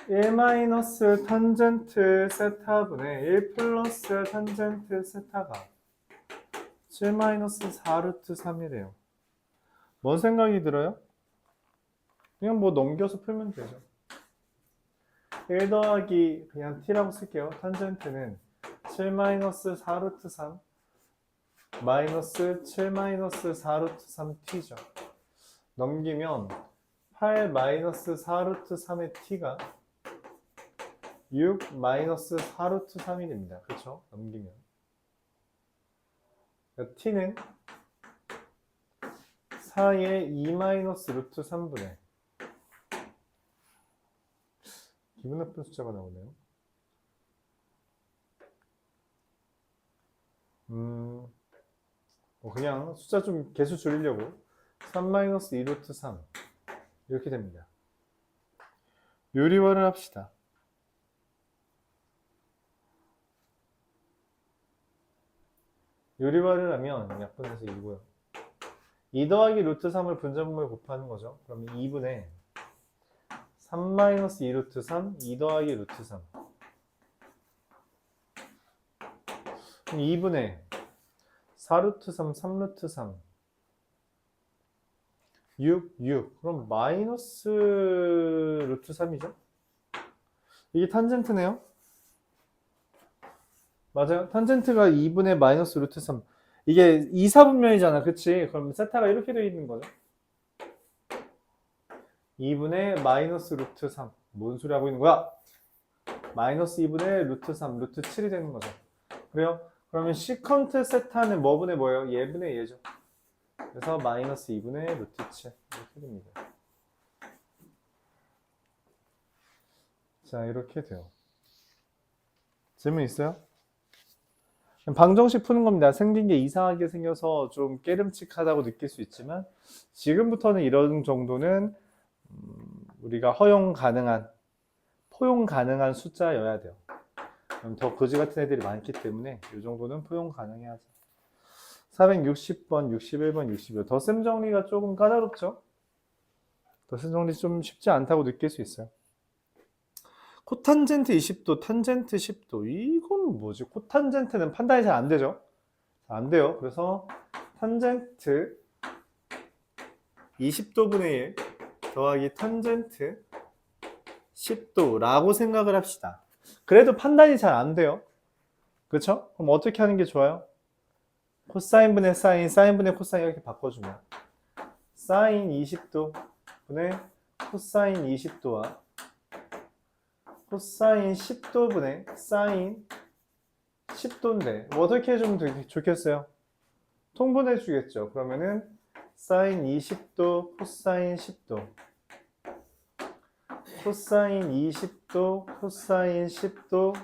1 마이너스 탄젠트 세타분의 1 플러스 탄젠트 세타가 7 마이너스 4 루트 3이래요. 뭔 생각이 들어요? 그냥 뭐 넘겨서 풀면 되죠. 1 더하기 그냥 t라고 쓸게요. 탄젠트는 7 마이너스 4 루트 3 마이너스 7 마이너스 4 루트 3t죠. 넘기면 8 마이너스 4 루트 3의 t가 6 마이너스 4 루트 3이 됩니다. 그쵸? 넘기면. 그러니까 t는 4의 2 마이너스 루트 3분의 기분 나쁜 숫자가 나오네요. 그냥 숫자 좀 개수 줄이려고 3 마이너스 2 루트 3 이렇게 됩니다. 요리화를 합시다. 요리화를 하면 약분해서 2고요. 2 더하기 루트 3을 분자분모에 곱하는 거죠. 그러면 2분의 3 마이너스 2 루트 3 2 더하기 루트 3 그럼 2분의 4 루트 3 3 루트 3 6 그럼 마이너스 루트 3이죠. 이게 탄젠트네요. 맞아요. 탄젠트가 2분의 마이너스 루트 3 이게 2, 4분면이잖아. 그치? 그럼 세타가 이렇게 되어 있는 거죠. 2분의 마이너스 루트 3 뭔 소리 하고 있는 거야? 마이너스 2분의 루트 3 루트 7이 되는 거죠. 그래요? 그러면 시컨트 세타는 뭐분의 뭐예요? 얘분의 얘죠. 그래서 마이너스 2분의 루트 7 이렇게 됩니다. 자, 이렇게 돼요. 질문 있어요? 방정식 푸는 겁니다. 생긴 게 이상하게 생겨서 좀 깨름칙하다고 느낄 수 있지만 지금부터는 이런 정도는 우리가 허용 가능한 포용 가능한 숫자여야 돼요. 그럼 더 거지 같은 애들이 많기 때문에 이 정도는 포용 가능해야죠. 460번, 61번, 62번 덧셈 정리가 조금 까다롭죠? 덧셈 정리 좀 쉽지 않다고 느낄 수 있어요. 코탄젠트 20도, 탄젠트 10도 이건 뭐지? 코탄젠트는 판단이 잘 안 되죠? 안 돼요. 그래서 탄젠트 20도분의 1 더하기 탄젠트 10도라고 생각을 합시다. 그래도 판단이 잘 안 돼요. 그렇죠? 그럼 어떻게 하는 게 좋아요? 코사인분의 사인, 사인분의 코사인 이렇게 바꿔주면 사인 20도 분의 코사인 20도와 코사인 10도분의 사인 10도인데 뭐 어떻게 해주면 좋겠어요? 통분해 주겠죠. 그러면은 사인 20도 코사인 10도 코사인 20도 코사인 10도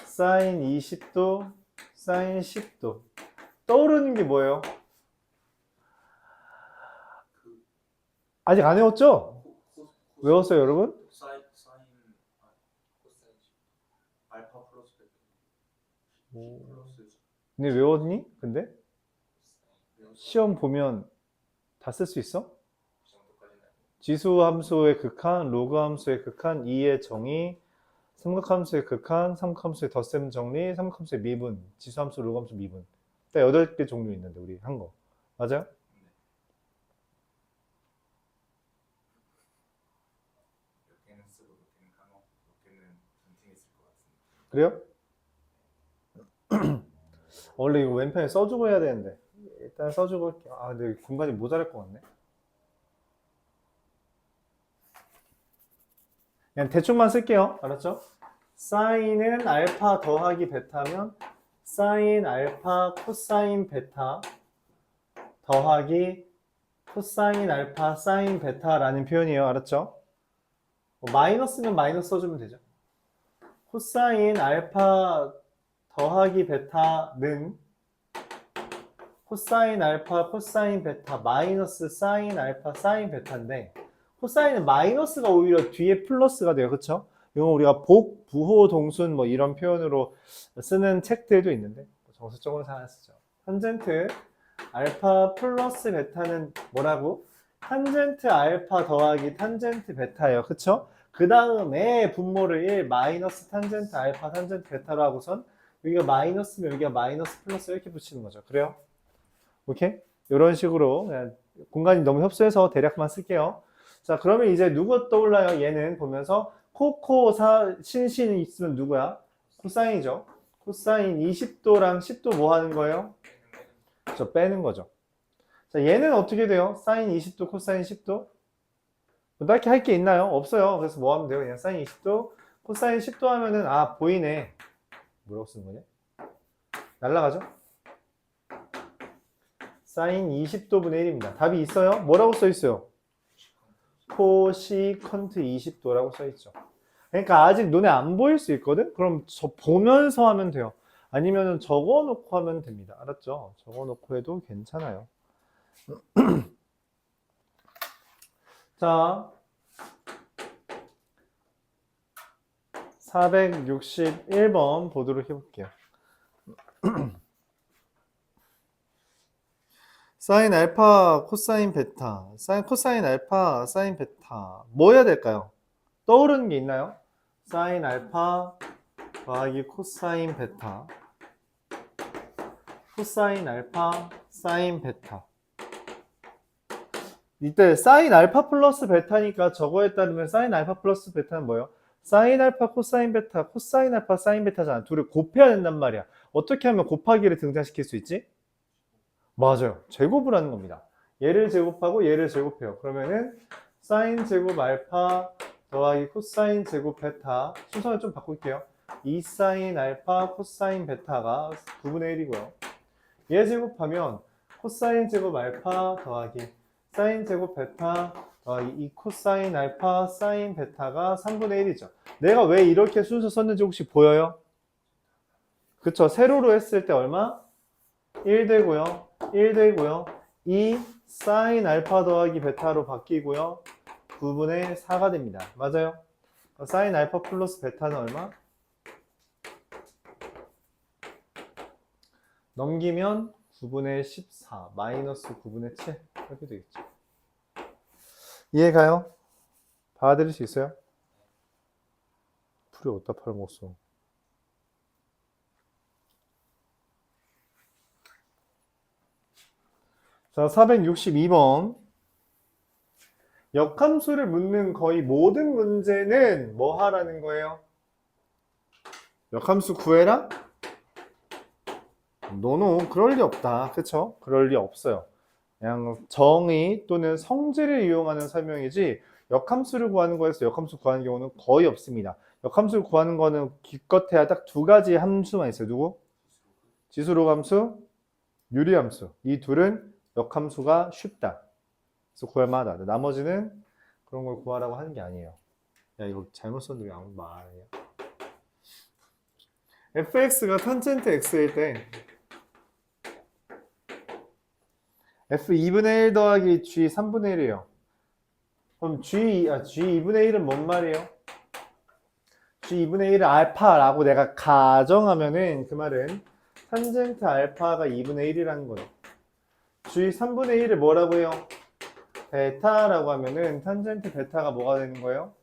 사인 20도 사인 10도 떠오르는 게 뭐예요? 아직 안 외웠죠? 외웠어요 여러분? 알파 플러스 베타 플러스 근데 외웠니? 근데? 시험 보면 다 쓸 수 있어? 지수 함수의 극한, 로그 함수의 극한, 2의 정의, 삼각함수의 극한, 삼각함수의 덧셈 정리, 삼각함수의 미분, 지수 함수, 로그 함수 미분. 딱 8개 종류 있는데 우리 한 거. 맞아요? 몇 개는 쓰고 몇 개는 까먹고 몇 개는 던팅했을 것 같은데. 그래요? 원래 이거 왼편에 써주고 해야 되는데 일단 써주고 할게요. 아 근데 공간이 모자랄 것 같네. 그냥 대충만 쓸게요. 알았죠? 사인은 알파 더하기 베타면 사인 알파 코사인 베타 더하기 코사인 알파 사인 베타라는 표현이에요. 알았죠? 마이너스는 마이너스 써주면 되죠. 코사인 알파 더하기 베타는 코사인 알파 코사인 베타 마이너스 사인 알파 사인 베타인데 코사인은 마이너스가 오히려 뒤에 플러스가 돼요. 그쵸? 이건 우리가 복, 부호, 동순 뭐 이런 표현으로 쓰는 책들도 있는데 정석적으로 잘 안 쓰죠. 탄젠트 알파 플러스 베타는 뭐라고? 탄젠트 알파 더하기 탄젠트 베타예요. 그쵸? 그 다음에 분모를 1 마이너스 탄젠트 알파 탄젠트 베타로 하고선 여기가 마이너스면 여기가 마이너스 플러스 이렇게 붙이는 거죠. 그래요? 오케이? 이런 식으로 그냥 공간이 너무 협소해서 대략만 쓸게요. 자, 그러면 이제 누구 떠올라요? 얘는 보면서 신이 있으면 누구야? 코사인이죠. 코사인 20도랑 10도 뭐 하는 거예요? 저 빼는 거죠. 자, 얘는 어떻게 돼요? 사인 20도, 코사인 10도? 뭐 딱히 할 게 있나요? 없어요. 그래서 뭐 하면 돼요? 그냥 사인 20도, 코사인 10도 하면은 아, 보이네. 뭐라고 쓰는 거냐? 날라가죠? 사인 20도분의 1입니다. 답이 있어요? 뭐라고 써 있어요? 코시컨트 20도라고 써 있죠. 그러니까 아직 눈에 안 보일 수 있거든? 그럼 저 보면서 하면 돼요. 아니면 적어 놓고 하면 됩니다. 알았죠? 적어 놓고 해도 괜찮아요. 자, 461번 보도록 해볼게요. 사인 알파, 코사인 베타, 코사인 알파, 사인 베타. 뭐 해야 될까요? 떠오르는 게 있나요? 사인 알파 더하기 코사인 베타, 코사인 알파, 사인 베타. 이때 사인 알파 플러스 베타니까 저거에 따르면 사인 알파 플러스 베타는 뭐예요? 사인 알파 코사인 베타, 코사인 알파 사인 베타잖아. 둘을 곱해야 된단 말이야. 어떻게 하면 곱하기를 등장시킬 수 있지? 맞아요. 제곱을 하는 겁니다. 얘를 제곱하고 얘를 제곱해요. 그러면은 사인 제곱 알파 더하기 코사인 제곱 베타. 순서를 좀 바꿀게요. 2사인 알파 코사인 베타가 9분의 1이고요. 얘 제곱하면 코사인 제곱 알파 더하기 사인 제곱 베타 더하기 2 코사인 알파 사인 베타가 3분의 1이죠. 내가 왜 이렇게 순서 썼는지 혹시 보여요? 그쵸? 세로로 했을 때 얼마? 1 되고요. 1 되고요. 2 사인 알파 더하기 베타로 바뀌고요. 9분의 4가 됩니다. 맞아요? 사인 알파 플러스 베타는 얼마? 넘기면 9분의 14 마이너스 9분의 7 이렇게 되겠죠. 이해가요? 받아들일 수 있어요? 풀이 어디다 팔아먹었어? 자, 462번. 역함수를 묻는 거의 모든 문제는 뭐 하라는 거예요? 역함수 구해라? 노노, 그럴 리 없다. 그쵸? 그럴 리 없어요. 그냥 정의 또는 성질을 이용하는 설명이지 역함수를 구하는 거에서 역함수 구하는 경우는 거의 없습니다. 역함수를 구하는 거는 기껏해야 딱 두 가지 함수만 있어요. 누구? 지수로함수, 유리함수. 이 둘은 역함수가 쉽다. 그래서 구할만하다. 나머지는 그런 걸 구하라고 하는 게 아니에요. 야, 이거 잘못 썼는데 왜 아무 말 안 해요? fx가 탄젠트 x일 때 f 2분의 1 더하기 g 3분의 1이에요. 그럼 g 2분의 1은 뭔 말이에요? g 2분의 1을 알파라고 내가 가정하면은 그 말은 탄젠트 알파가 2분의 1이라는 거죠. g 3분의 1을 뭐라고 해요? 베타라고 하면은 탄젠트 베타가 뭐가 되는 거예요?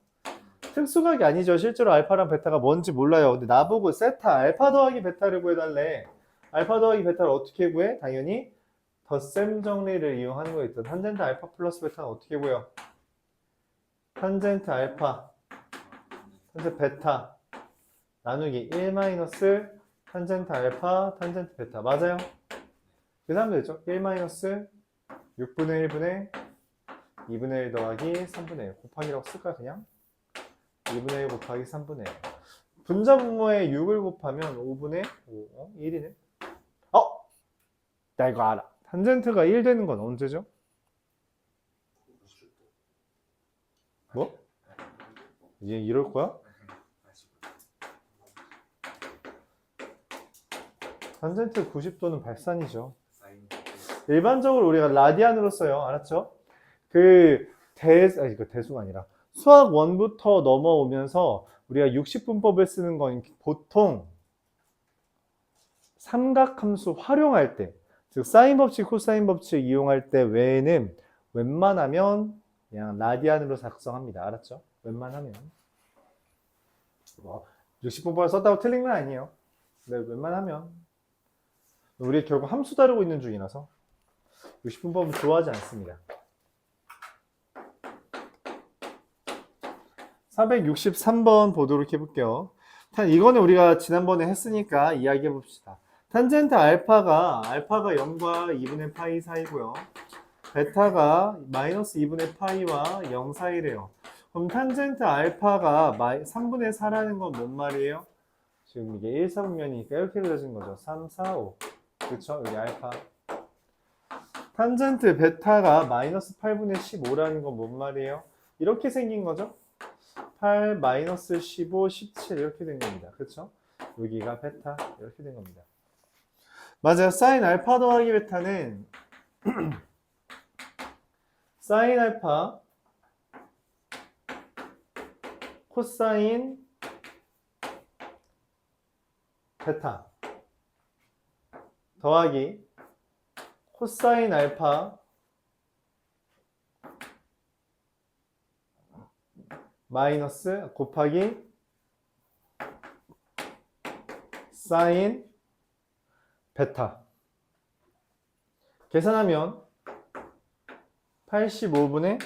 특수각이 아니죠. 실제로 알파랑 베타가 뭔지 몰라요. 근데 나보고 세타 알파 더하기 베타를 구해달래. 알파 더하기 베타를 어떻게 구해? 당연히 덧셈 정리를 이용하는 거겠죠. 탄젠트 알파 플러스 베타는 어떻게 구해요? 탄젠트 알파 탄젠트 베타 나누기 1 마이너스 탄젠트 알파 탄젠트 베타. 맞아요? 계산하면 되죠. 1 마이너스 6분의 1분의 2분의 1 더하기 3분의 1 곱하기라고 쓸까요? 그냥 2분의 1 곱하기 3분의 1 분자 분모에 6을 곱하면 5분의 5 1이네. 나 이거 알아. 탄젠트가 1 되는 건 언제죠? 뭐? 얘 이럴 거야? 탄젠트 90도는 발산이죠. 일반적으로 우리가 라디안으로 써요. 알았죠? 이거 대수가 아니라 수학 1부터 넘어오면서 우리가 60분법을 쓰는 건 보통 삼각함수 활용할 때, 즉 사인 법칙, 코사인 법칙 이용할 때 외에는 웬만하면 그냥 라디안으로 작성합니다. 알았죠? 웬만하면. 뭐 60분법을 썼다고 틀린 건 아니에요. 근데 웬만하면 우리 결국 함수 다루고 있는 중이라서 60분법은 좋아하지 않습니다. 463번 보도록 해볼게요. 이거는 우리가 지난번에 했으니까 이야기해 봅시다. 탄젠트 알파가 0과 2분의 파이 사이고요. 베타가 마이너스 2분의 파이와 0 사이래요. 그럼 탄젠트 알파가 3분의 4라는 건 뭔 말이에요? 지금 이게 1, 4분면이니까 이렇게 그려진 거죠. 3, 4, 5. 그쵸? 여기 알파. 탄젠트 베타가 마이너스 8분의 15라는 건 뭔 말이에요? 이렇게 생긴 거죠? 8, 마이너스 15, 17 이렇게 된 겁니다. 그쵸? 여기가 베타 이렇게 된 겁니다. 맞아요. 사인 알파 더하기 베타는 사인 알파 코사인 베타 더하기 코사인 알파 마이너스 곱하기 사인 베타. 계산하면 85분의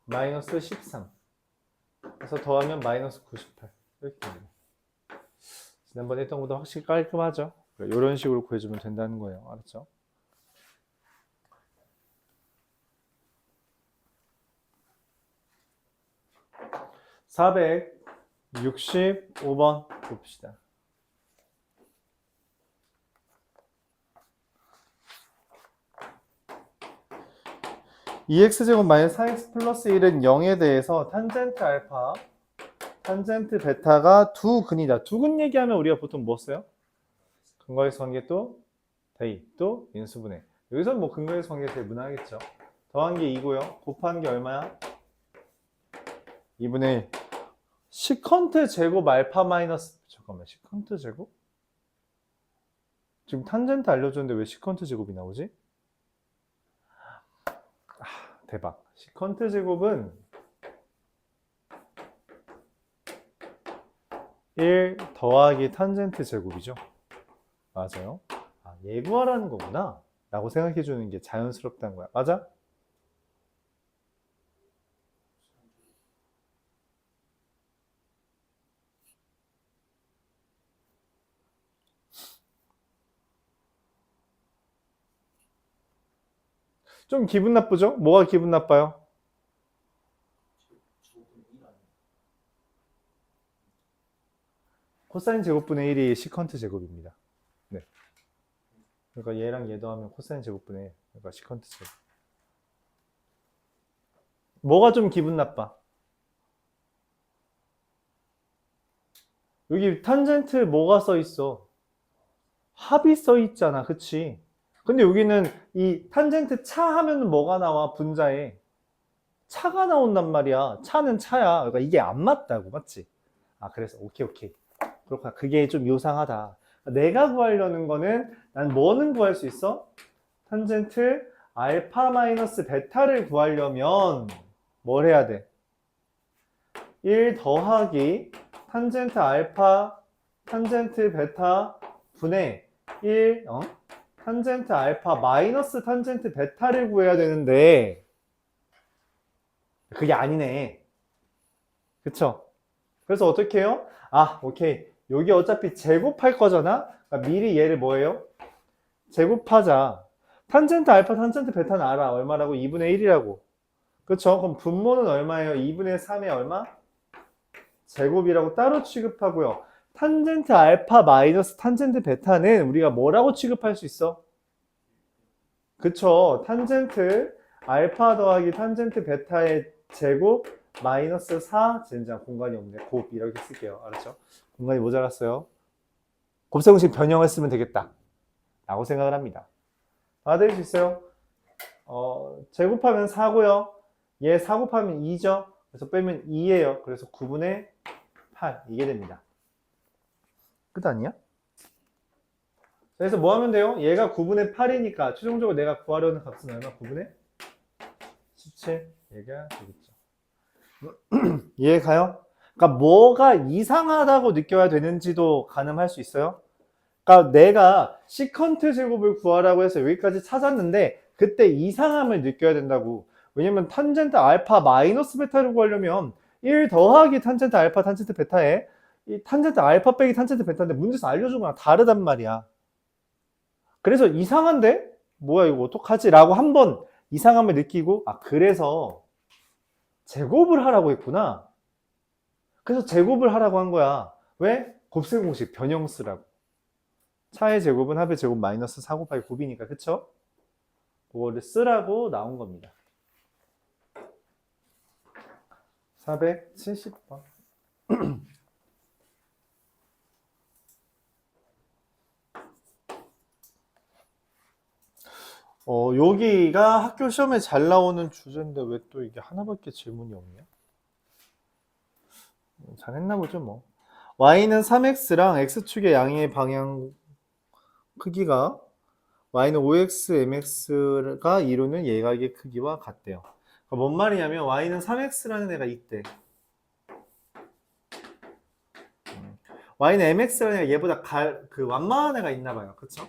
마이너스 13. 그래서 더하면 마이너스 98. 이렇게 됩니다. 지난번에 했던 것보다 확실히 깔끔하죠? 이런 식으로 구해주면 된다는 거예요. 알았죠? (465번) 봅시다. (2x제곱 마이너스 4x 플러스 1은 0에 대해서 탄젠트 알파, 탄젠트 베타가 두 근이다. 두 근 얘기하면 우리가 보통 뭐 써요? 근거에서 관계 또 대입 또 인수분해. 여기서는 뭐 근거에서 관계 대입 무난하겠죠. 더한 게 2고요. 곱한 게 얼마야? 2분의 1. 시컨트 제곱 알파 마이너스, 잠깐만, 시컨트 제곱? 지금 탄젠트 알려줬는데 왜 시컨트 제곱이 나오지? 대박. 시컨트 제곱은 1 더하기 탄젠트 제곱이죠. 맞아요. 아, 얘 구하라는 거구나 라고 생각해 주는 게 자연스럽다는 거야. 맞아? 좀 기분 나쁘죠? 뭐가 기분 나빠요? 코사인 제곱분의 1이 시컨트 제곱입니다. 네. 그러니까 얘랑 얘 더하면 코사인 제곱분의 1. 그러니까 시컨트 제곱. 뭐가 좀 기분 나빠? 여기 탄젠트 뭐가 써 있어? 합이 써 있잖아. 그치? 근데 여기는 이 탄젠트 차 하면 뭐가 나와? 분자에. 차가 나온단 말이야. 차는 차야. 그러니까 이게 안 맞다고. 맞지? 아, 그래서 오케이. 그렇구나. 그게 좀 요상하다. 내가 구하려는 거는 난 뭐는 구할 수 있어? 탄젠트 알파 마이너스 베타를 구하려면 뭘 해야 돼? 1 더하기 탄젠트 알파 탄젠트 베타 분의 1 탄젠트 알파 마이너스 탄젠트 베타를 구해야 되는데 그게 아니네. 그쵸? 그래서 어떻게 해요? 아, 오케이. 여기 어차피 제곱할 거잖아? 그러니까 미리 얘를 뭐예요? 제곱하자. 탄젠트 알파, 탄젠트 베타는 알아. 얼마라고? 2분의 1이라고. 그쵸? 그럼 분모는 얼마예요? 2분의 3의 얼마? 제곱이라고 따로 취급하고요. 탄젠트 알파 마이너스 탄젠트 베타는 우리가 뭐라고 취급할 수 있어? 그쵸? 탄젠트 알파 더하기 탄젠트 베타의 제곱 마이너스 4 젠장 공간이 없네. 곱 이렇게 쓸게요. 알았죠? 공간이 모자랐어요. 곱셈공식 변형을 쓰면 되겠다 라고 생각을 합니다. 받을 수 있어요? 제곱하면 4고요. 얘 4 곱하면 2죠. 그래서 빼면 2예요. 그래서 9분의 8 이게 됩니다. 끝 아니야? 그래서 뭐 하면 돼요? 얘가 9분의 8이니까 최종적으로 내가 구하려는 값은 얼마? 9분의 17 얘가 되겠죠. 이해 가요? 그러니까 뭐가 이상하다고 느껴야 되는지도 가늠할 수 있어요. 그러니까 내가 시컨트 제곱을 구하라고 해서 여기까지 찾았는데 그때 이상함을 느껴야 된다고. 왜냐면 탄젠트 알파 마이너스 베타를 구하려면 1 더하기 탄젠트 알파 탄젠트 베타에 이 탄젠트 알파 빼기 탄젠트 베타인데 문제에서 알려준 거랑 다르단 말이야. 그래서 이상한데? 뭐야 이거 어떡하지? 라고 한번 이상함을 느끼고 그래서 제곱을 하라고 했구나. 그래서 제곱을 하라고 한 거야. 왜? 곱셈 공식 변형 쓰라고. 차의 제곱은 합의 제곱 마이너스 4 곱하기 9이니까 그쵸? 그거를 쓰라고 나온 겁니다. 470번. 여기가 학교 시험에 잘 나오는 주제인데 왜 또 이게 하나밖에 질문이 없냐? 잘했나 보죠 뭐. y는 3x랑 x축의 양의 방향 크기가 y는 5x mx가 이루는 예각의 크기와 같대요. 그러니까 뭔 말이냐면 y는 3x라는 애가 있대. y는 mx라는 애가 얘보다 완만한 애가 있나 봐요. 그쵸?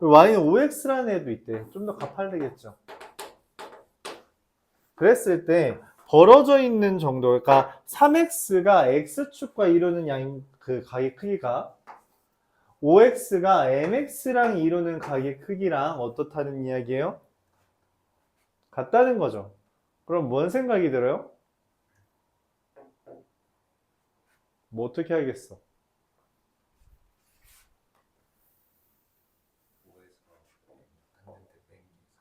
y는 5x라는 애도 있대. 좀 더 가팔되겠죠. 그랬을 때 벌어져 있는 정도, 그러니까 3x가 x축과 이루는 양인 그 각의 크기가 5x가 mx랑 이루는 각의 크기랑 어떻다는 이야기예요? 같다는 거죠. 그럼 뭔 생각이 들어요? 뭐 어떻게 하겠어? 5에서 탄젠트 빼기 3.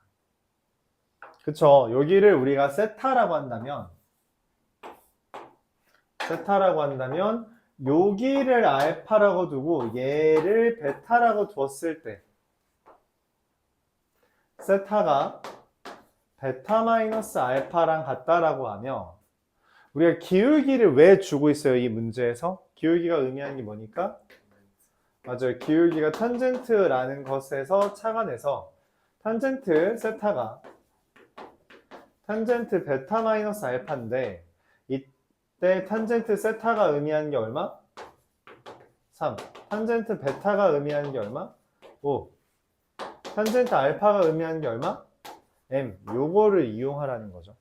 그쵸. 여기를 우리가 세타라고 한다면 여기를 알파라고 두고 얘를 베타라고 두었을 때 세타가 베타 마이너스 알파랑 같다라고 하면 우리가 기울기를 왜 주고 있어요? 이 문제에서 기울기가 의미하는 게 뭐니까? 맞아요. 기울기가 탄젠트라는 것에서 착안해서 탄젠트 세타가 탄젠트 베타 마이너스 알파인데 이때 탄젠트 세타가 의미하는 게 얼마? 3. 탄젠트 베타가 의미하는 게 얼마? 5. 탄젠트 알파가 의미하는 게 얼마? m. 요거를 이용하라는 거죠.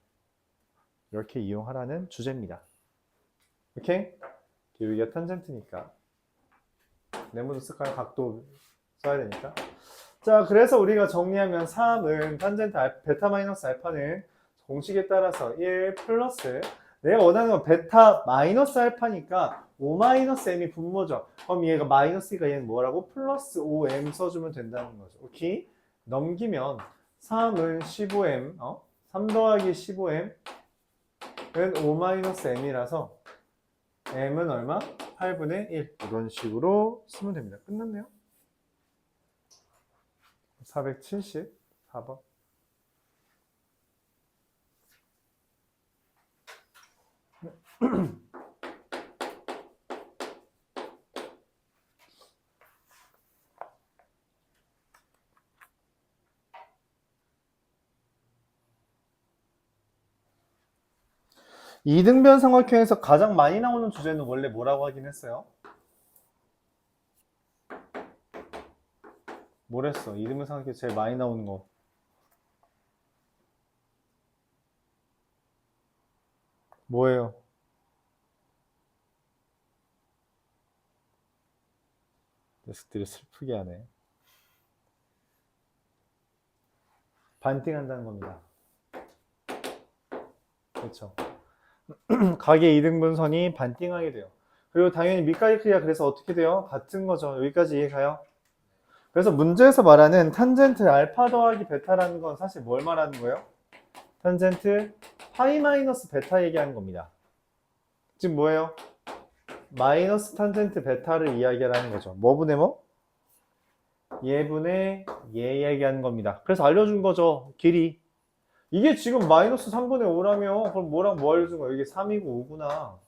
이렇게 이용하라는 주제입니다. 오케이? 기울기가 탄젠트니까 네모도 쓸까요? 각도 써야 되니까. 자, 그래서 우리가 정리하면 3은 탄젠트 베타 마이너스 알파는 공식에 따라서 1 플러스 내가 원하는 건 베타 마이너스 알파니까 5 마이너스 m이 분모죠. 그럼 얘가 마이너스니까 얘는 뭐라고? 플러스 5m 써주면 된다는 거죠. 오케이? 넘기면 3은 15m 3 더하기 15m은 5 마이너스 m이라서 m은 얼마? 8분의 1 이런 식으로 쓰면 됩니다. 끝났네요. 474번. 이등변 삼각형에서 가장 많이 나오는 주제는 원래 뭐라고 하긴 했어요? 뭐랬어? 이등변 삼각형 제일 많이 나오는 거. 뭐예요? 녀석들이 슬프게 하네. 반띵한다는 겁니다. 그렇죠. 각의 이등분선이 반띵하게 돼요. 그리고 당연히 밑가지 크기가 그래서 어떻게 돼요? 같은 거죠. 여기까지 이해가요? 그래서 문제에서 말하는 탄젠트 알파 더하기 베타라는 건 사실 뭘 말하는 거예요? 탄젠트 파이 마이너스 베타 얘기하는 겁니다. 지금 뭐예요? 마이너스 탄젠트 베타를 이야기하는 거죠. 뭐분의 뭐? 얘분의 얘 얘기하는 겁니다. 그래서 알려준 거죠. 길이. 이게 지금 마이너스 3분의 5라면 그럼 뭐랑 뭐 알려준 거야? 이게 3이고 5구나.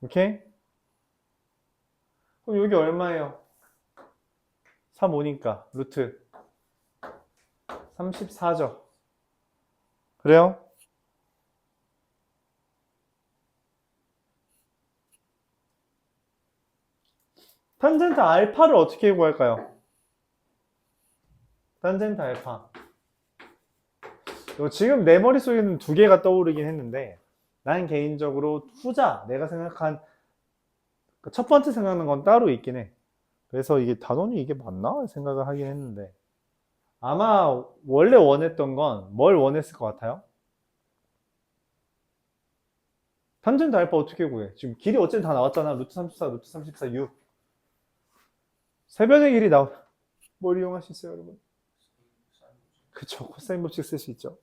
오케이? 그럼 여기 얼마예요? 3, 5니까 루트 34죠. 그래요? 탄젠트 알파를 어떻게 구할까요? 탄젠트 알파. 지금 내 머릿속에는 두 개가 떠오르긴 했는데 난 개인적으로 후자, 내가 생각한 첫 번째 생각나는 건 따로 있긴 해. 그래서 이게 단원이 이게 맞나? 생각을 하긴 했는데 아마 원래 원했던 건 뭘 원했을 것 같아요? 탄젠트 알파 어떻게 구해? 지금 길이 어쨌든 다 나왔잖아. 루트 34, 루트 34, 6. 세변의 길이 뭘 이용할 수 있어요, 여러분? 그쵸. 코사인 법칙 쓸 수 있죠.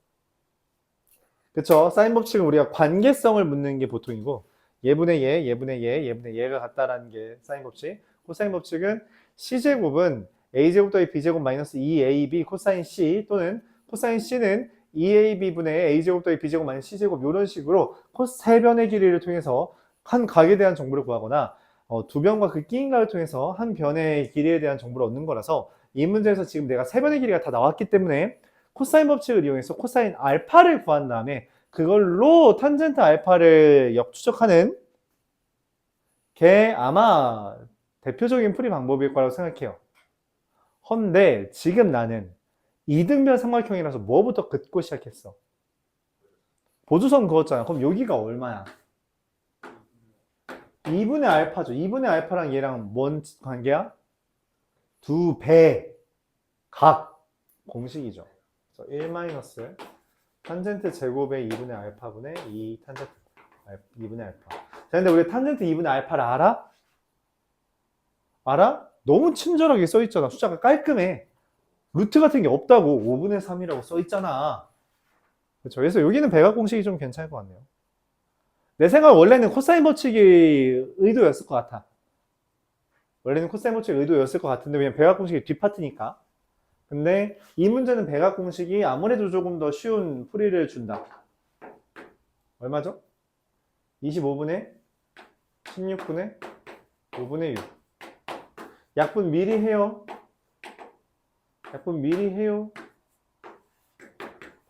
그쵸. 사인 법칙은 우리가 관계성을 묻는 게 보통이고 얘분의 얘, 얘분의 얘, 얘분의 얘가 같다라는 게 사인 법칙. 코사인 법칙은 C제곱은 A제곱 더하기 B제곱 마이너스 2AB 코사인 C 또는 코사인 C는 2AB분의 A제곱 더하기 B제곱 마이너스 C제곱 이런 식으로 세 변의 길이를 통해서 한 각에 대한 정보를 구하거나 두 변과 그 끼인각을 통해서 한 변의 길이에 대한 정보를 얻는 거라서 이 문제에서 지금 내가 세 변의 길이가 다 나왔기 때문에 코사인 법칙을 이용해서 코사인 알파를 구한 다음에 그걸로 탄젠트 알파를 역추적하는 게 아마 대표적인 풀이 방법일 거라고 생각해요. 헌데 지금 나는 이등변 삼각형이라서 뭐부터 긋고 시작했어? 보조선 그었잖아. 그럼 여기가 얼마야? 2분의 알파죠. 2분의 알파랑 얘랑 뭔 관계야? 두 배 각 공식이죠. 그래서 1 마이너스 탄젠트 제곱의 2분의 알파분의 2 탄젠트 2분의 알파. 자, 근데 우리 탄젠트 2분의 알파를 알아? 알아? 너무 친절하게 써있잖아. 숫자가 깔끔해. 루트 같은 게 없다고 5분의 3이라고 써있잖아. 그렇죠. 그래서 여기는 배각 공식이 좀 괜찮을 것 같네요. 내 생각 원래는 코사인 법칙이 의도였을 것 같아. 원래는 코사인 법칙이 의도였을 것 같은데 왜냐면 배각 공식이 뒷파트니까. 근데 이 문제는 배각 공식이 아무래도 조금 더 쉬운 풀이를 준다. 얼마죠? 25분의 16분의 5분의 6. 약분 미리 해요. 약분 미리 해요.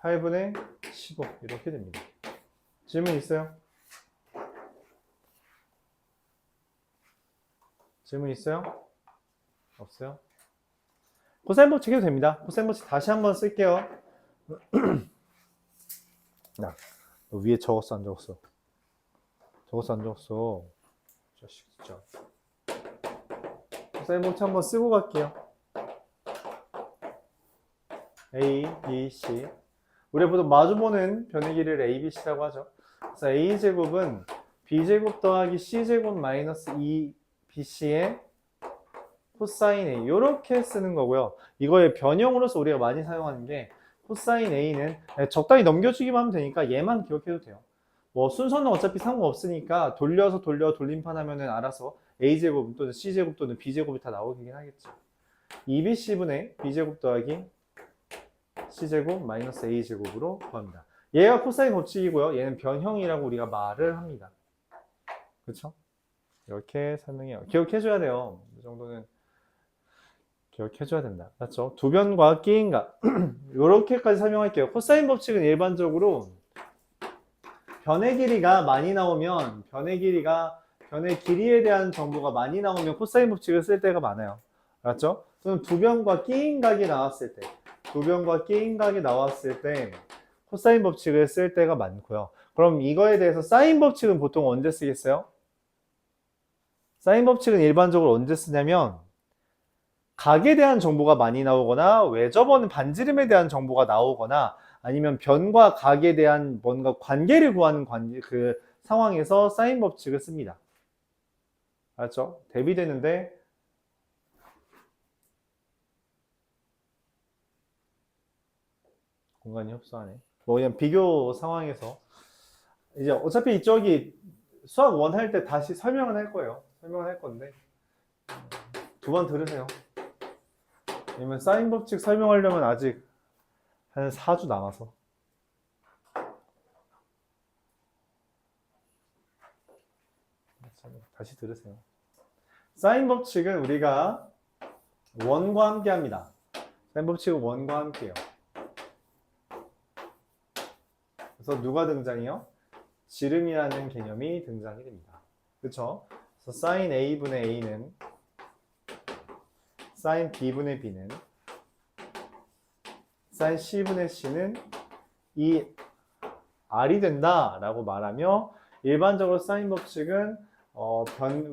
8분의 15 이렇게 됩니다. 질문 있어요? 질문 있어요? 없어요? 코사인 법칙 해도 됩니다. 코사인 법칙 다시 한번 쓸게요. 야, 너 위에 적었어 안 적었어? 적었어 안 적었어? 자식 진짜. 코사인 법칙 한번 쓰고 갈게요. A, B, C. 우리 보통 마주보는 변의 길이를 A, B, C라고 하죠. 그래서 A제곱은 B제곱 더하기 C제곱 마이너스 2BC의 코사인 A 이렇게 쓰는 거고요. 이거의 변형으로서 우리가 많이 사용하는 게 코사인 A는 적당히 넘겨주기만 하면 되니까 얘만 기억해도 돼요. 뭐 순서는 어차피 상관없으니까 돌려서 돌림판 하면은 알아서 A제곱 또는 C제곱 또는 B제곱이 다 나오긴 하겠죠. 2BC분의 B제곱 더하기 C제곱 마이너스 A제곱으로 구합니다. 얘가 코사인 법칙이고요. 얘는 변형이라고 우리가 말을 합니다. 그렇죠? 이렇게 설명해요. 기억해줘야 돼요. 이 정도는 기억해줘야 된다. 맞죠? 두 변과 끼인각. 이렇게까지 설명할게요. 코사인 법칙은 일반적으로 변의 길이가 많이 나오면 변의 길이에 대한 정보가 많이 나오면 코사인 법칙을 쓸 때가 많아요. 맞죠? 또는 두 변과 끼인각이 나왔을 때 두 변과 끼인각이 나왔을 때 코사인 법칙을 쓸 때가 많고요. 그럼 이거에 대해서 사인 법칙은 보통 언제 쓰겠어요? 사인 법칙은 일반적으로 언제 쓰냐면 각에 대한 정보가 많이 나오거나 외접어는 반지름에 대한 정보가 나오거나 아니면 변과 각에 대한 뭔가 관계를 구하는 그 상황에서 사인 법칙을 씁니다. 알았죠? 대비되는데 공간이 협소하네. 뭐 그냥 비교 상황에서 이제 어차피 이쪽이 수학 1 할 때 다시 설명을 할 거예요. 설명을 할 건데 두 번 들으세요. 왜냐면 사인 법칙 설명하려면 아직 한 4주 남아서. 다시 들으세요. 사인 법칙은 우리가 원과 함께 합니다. 사인 법칙은 원과 함께요. 그래서 누가 등장해요? 지름이라는 개념이 등장이 됩니다. 그렇죠? 그래서 sin a분의 a는 sin b분의 b는 sin c분의 c는 이 r이 된다라고 말하며 일반적으로 사인 법칙은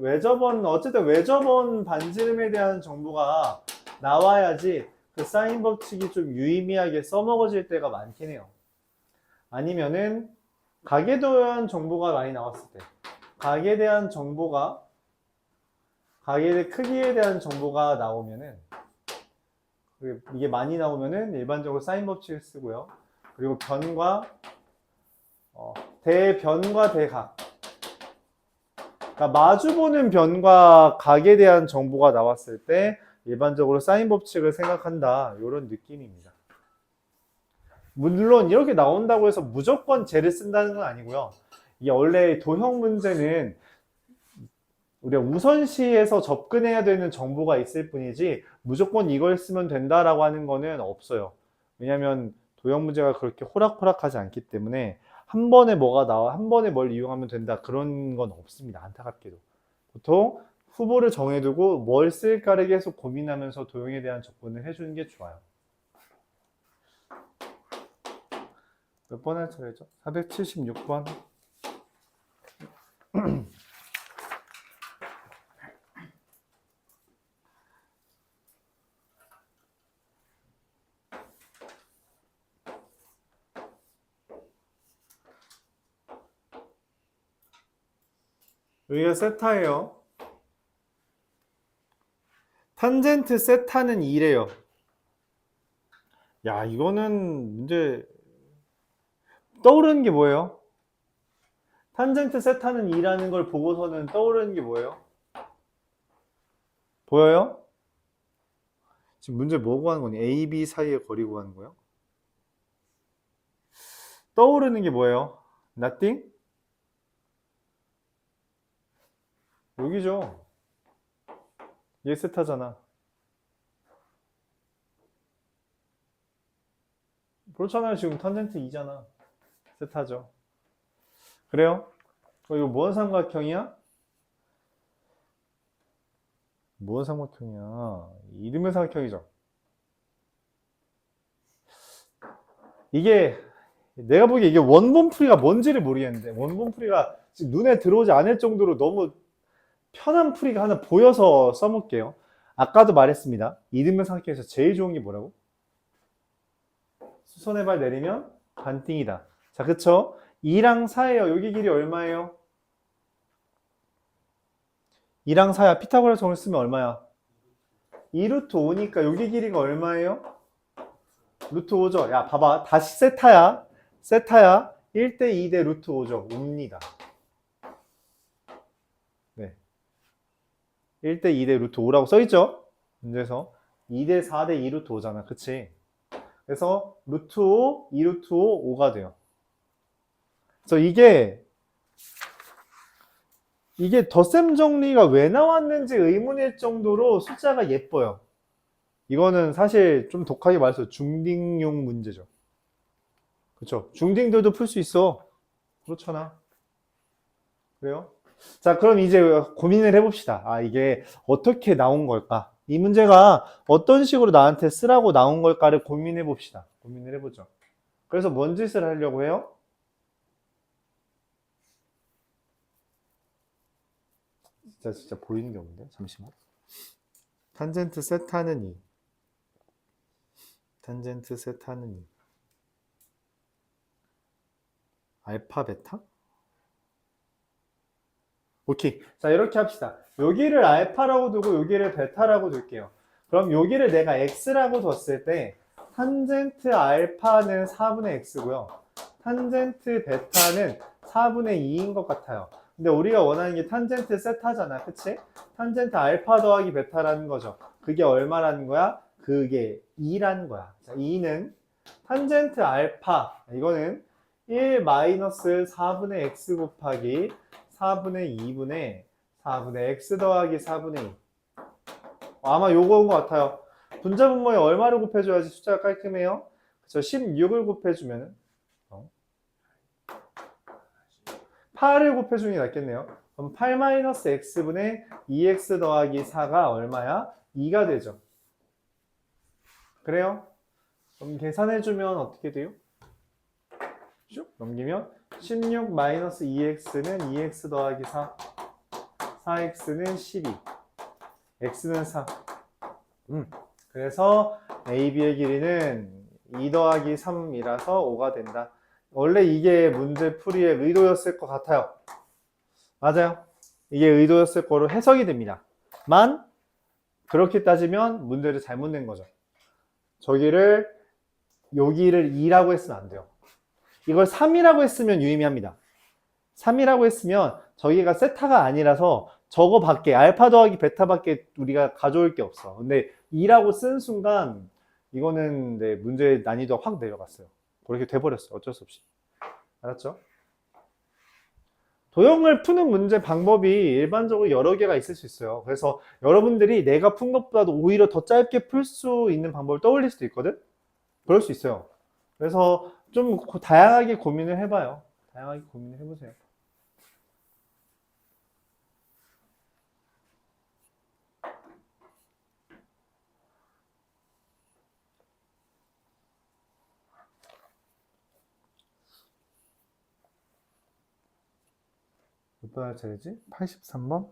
외접원 어쨌든 외접원 반지름에 대한 정보가 나와야지 그 사인 법칙이 좀 유의미하게 써먹어질 때가 많긴 해요. 아니면은 각에 대한 정보가 많이 나왔을 때 각에 대한 정보가 각의 크기에 대한 정보가 나오면은 이게 많이 나오면은 일반적으로 사인 법칙을 쓰고요. 그리고 대변과 대각 그러니까 마주보는 변과 각에 대한 정보가 나왔을 때 일반적으로 사인 법칙을 생각한다 이런 느낌입니다. 물론 이렇게 나온다고 해서 무조건 쟤를 쓴다는 건 아니고요. 이게 원래 도형 문제는 우리가 우선시에서 접근해야 되는 정보가 있을 뿐이지 무조건 이걸 쓰면 된다라고 하는 거는 없어요. 왜냐하면 도형 문제가 그렇게 호락호락하지 않기 때문에 한 번에 뭐가 나와 한 번에 뭘 이용하면 된다 그런 건 없습니다. 안타깝게도. 보통 후보를 정해두고 뭘 쓸까를 계속 고민하면서 도형에 대한 접근을 해주는 게 좋아요. 몇 번 할 차례죠? 476번. 여기가 세타예요. 탄젠트 세타는 2래요. 야, 이거는 문제 떠오르는 게 뭐예요? 탄젠트 세타는 2라는 걸 보고서는 떠오르는 게 뭐예요? 보여요? 지금 문제 뭐 구하는 거니? A, B 사이의 거리 구하는 거예요? 떠오르는 게 뭐예요? Nothing? 여기죠. 얘 세타잖아. 그렇잖아요. 지금 탄젠트 2잖아. 세타죠. 그래요? 이거 뭔 삼각형이야? 뭔 삼각형이야? 이름의 삼각형이죠. 이게 내가 보기에 이게 원본풀이가 뭔지를 모르겠는데 원본풀이가 지금 눈에 들어오지 않을 정도로 너무 편한 풀이가 하나 보여서 써볼게요. 아까도 말했습니다. 이등변 삼각형에서 제일 좋은 게 뭐라고? 수선의 발 내리면 반띵이다. 자, 그쵸? 2랑 4예요. 여기 길이 얼마예요? 2랑 4야. 피타고라스 정을 쓰면 얼마야? 2루트 5니까 여기 길이가 얼마예요? 루트 5죠. 야, 봐봐. 다시 세타야. 세타야. 1대 2대 루트 5죠. 옵니다. 네. 1대 2대 루트 5라고 써있죠? 문제에서 2대 4대 2 루트 5잖아. 그치? 그래서 루트 5, 2 루트 5, 5가 돼요. 그래서 이게 덧셈 정리가 왜 나왔는지 의문일 정도로 숫자가 예뻐요. 이거는 사실 좀 독하게 말해서 중딩용 문제죠. 그렇죠? 중딩들도 풀 수 있어. 그렇잖아. 그래요? 자, 그럼 이제 고민을 해봅시다. 아, 이게 어떻게 나온 걸까? 이 문제가 어떤 식으로 나한테 쓰라고 나온 걸까를 고민해 봅시다. 고민을 해보죠. 그래서 뭔 짓을 하려고 해요? 진짜 보이는 게 없는데? 잠시만. 탄젠트 세타는 2. 탄젠트 세타는 2. 알파 베타? 오케이. 자, 이렇게 합시다. 여기를 알파라고 두고 여기를 베타라고 둘게요. 그럼 여기를 내가 x라고 뒀을 때 탄젠트 알파는 4분의 x고요. 탄젠트 베타는 4분의 2인 것 같아요. 근데 우리가 원하는 게 탄젠트 세타잖아. 그치? 탄젠트 알파 더하기 베타라는 거죠. 그게 얼마라는 거야? 그게 2라는 거야. 자, 2는 탄젠트 알파. 이거는 1 마이너스 4분의 x 곱하기 4분의 2분의 4분의 x 더하기 4분의 2. 아마 요거인 것 같아요. 분자 분모에 얼마를 곱해줘야지 숫자가 깔끔해요? 그쵸? 16을 곱해주면 8을 곱해주는 게 낫겠네요. 그럼 8-x분의 2x 더하기 4가 얼마야? 2가 되죠. 그래요? 그럼 계산해주면 어떻게 돼요? 쭉 넘기면 16 마이너스 2x는 2x 더하기 4, 4x는 12, x는 4. 그래서 AB의 길이는 2 더하기 3이라서 5가 된다. 원래 이게 문제 풀이의 의도였을 것 같아요. 맞아요. 이게 의도였을 거로 해석이 됩니다. 만 그렇게 따지면 문제를 잘못 낸 거죠. 여기를 2라고 했으면 안 돼요. 이걸 3이라고 했으면 유의미합니다. 3이라고 했으면 저기가 세타가 아니라서 저거 밖에 알파 더하기 베타 밖에 우리가 가져올 게 없어. 근데 2라고 쓴 순간 이거는 네, 문제의 난이도가 확 내려갔어요. 그렇게 돼버렸어요. 어쩔 수 없이. 알았죠? 도형을 푸는 문제 방법이 일반적으로 여러 개가 있을 수 있어요. 그래서 여러분들이 내가 푼 것보다도 오히려 더 짧게 풀 수 있는 방법을 떠올릴 수도 있거든? 그럴 수 있어요. 그래서 좀 다양하게 고민을 해봐요. 다양하게 고민을 해보세요. 몇 번 할 차례지? 83번?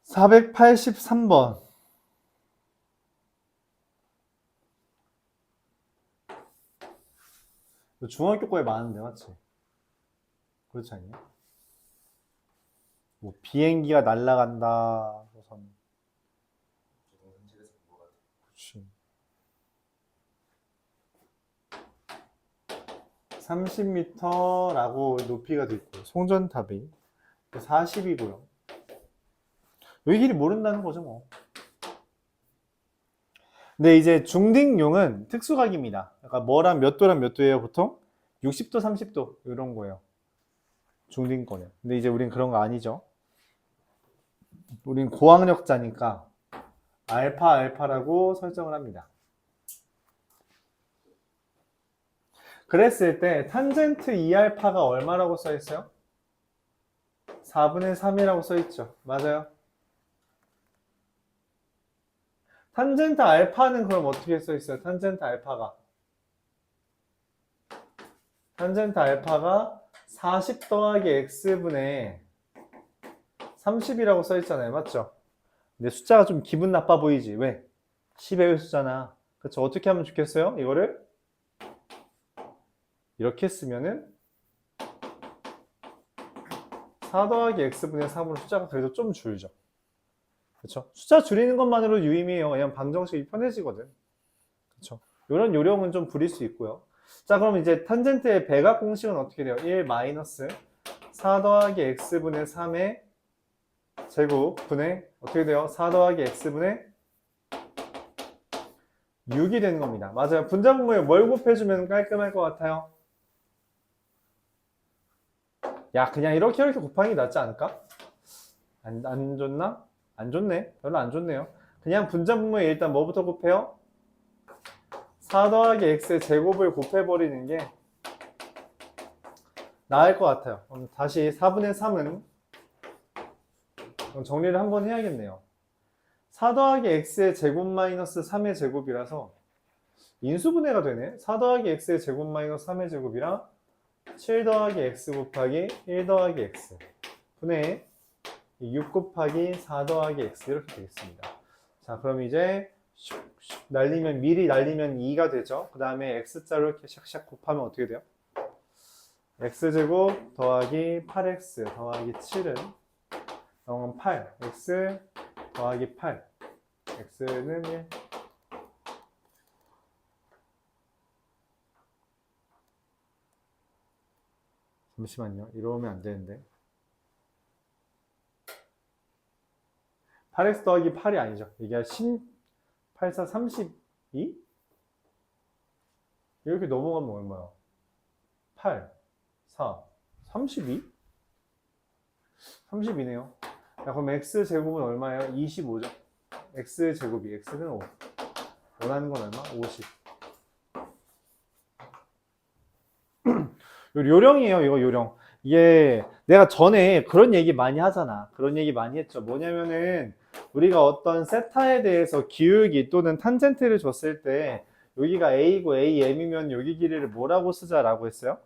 (483번) 중학교 거에 많은데 맞지? 그렇지 않냐? 뭐 비행기가 날아간다 우선 조동산 책에서 본 것 같아요. 그렇지. 30m라고 높이가 돼 있고 송전탑이 40이고요. 여기 길이 모른다는 거죠 뭐. 근데 이제 중딩용은 특수각입니다. 그러니까 뭐랑 몇 도랑 몇 도예요 보통? 60도 30도 이런 거예요. 중딩 거는. 근데 이제 우린 그런 거 아니죠. 우린 고학력자니까 알파라고 설정을 합니다. 그랬을 때 탄젠트 2알파가 얼마라고 써 있어요? 4분의 3이라고 써 있죠. 맞아요. 탄젠트 알파는 그럼 어떻게 써 있어요? 탄젠트 알파가 40 더하기 x분의 30이라고 써 있잖아요. 맞죠? 근데 숫자가 좀 기분 나빠 보이지? 왜? 10의 숫자잖아. 그쵸? 어떻게 하면 좋겠어요? 이거를 이렇게 쓰면은 4 더하기 x분의 3으로 숫자가 그래도 좀 줄죠. 그쵸? 숫자 줄이는 것만으로 유의미해요. 왜냐면 방정식이 편해지거든. 그쵸? 이런 요령은 좀 부릴 수 있고요. 자, 그럼 이제 탄젠트의 배각 공식은 어떻게 돼요? 1 마이너스 4 더하기 x분의 3의 제곱분의 어떻게 돼요? 4 더하기 x분의 6이 되는 겁니다. 맞아요. 분자분모에 뭘 곱해주면 깔끔할 것 같아요? 야, 그냥 이렇게 곱하는 게 낫지 않을까? 안 좋나? 안 좋네. 별로 안 좋네요. 그냥 분자분모에 일단 뭐부터 곱해요? 4 더하기 x의 제곱을 곱해버리는 게 나을 것 같아요. 그럼 다시 4분의 3은 정리를 한번 해야겠네요. 4 더하기 x의 제곱 마이너스 3의 제곱이라서 인수분해가 되네. 4 더하기 x의 제곱 마이너스 3의 제곱이랑 7 더하기 x 곱하기 1 더하기 x 분의 6 곱하기 4 더하기 x 이렇게 되겠습니다. 자, 그럼 이제 날리면 미리 날리면 2가 되죠. 그 다음에 x자로 이렇게 샥샥 곱하면 어떻게 돼요? x제곱 더하기 8x 더하기 7은 8 x 더하기 8 x는 1. 잠시만요. 이러면 안 되는데. 8x 더하기 8이 아니죠. 이게 8, 4, 32? 이렇게 넘어가면 얼마야? 8, 4, 32? 32네요. 자, 그럼 x제곱은 얼마예요? 25죠. x제곱이 x는 5. 원하는 건 얼마? 50. 요령이에요, 이거 요령. 이게 내가 전에 그런 얘기 많이 하잖아. 그런 얘기 많이 했죠. 뭐냐면은 우리가 어떤 세타에 대해서 기울기 또는 탄젠트를 줬을 때 여기가 a고 am이면 여기 길이를 뭐라고 쓰자라고 했어요?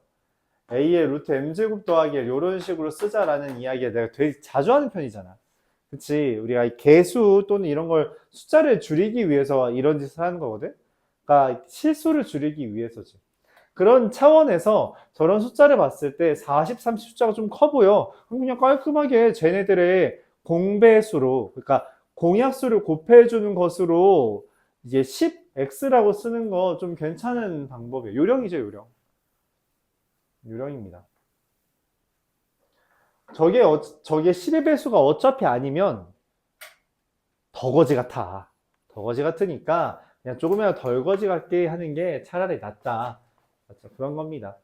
a의 루트 m제곱 더하기 이런 식으로 쓰자라는 이야기를 내가 되게 자주 하는 편이잖아. 그치? 우리가 이 개수 또는 이런 걸 숫자를 줄이기 위해서 이런 짓을 하는 거거든? 그러니까 실수를 줄이기 위해서지. 그런 차원에서 저런 숫자를 봤을 때 40, 30 숫자가 좀 커 보여. 그럼 그냥 깔끔하게 쟤네들의 공배수로, 그러니까 공약수를 곱해주는 것으로 이제 10x라고 쓰는 거 좀 괜찮은 방법이에요. 요령이죠, 요령. 요령입니다. 저게 10의 배수가 어차피 아니면 더 거지 같아. 더 거지 같으니까 그냥 조금이라도 덜 거지 같게 하는 게 차라리 낫다. 맞죠? 그런 겁니다.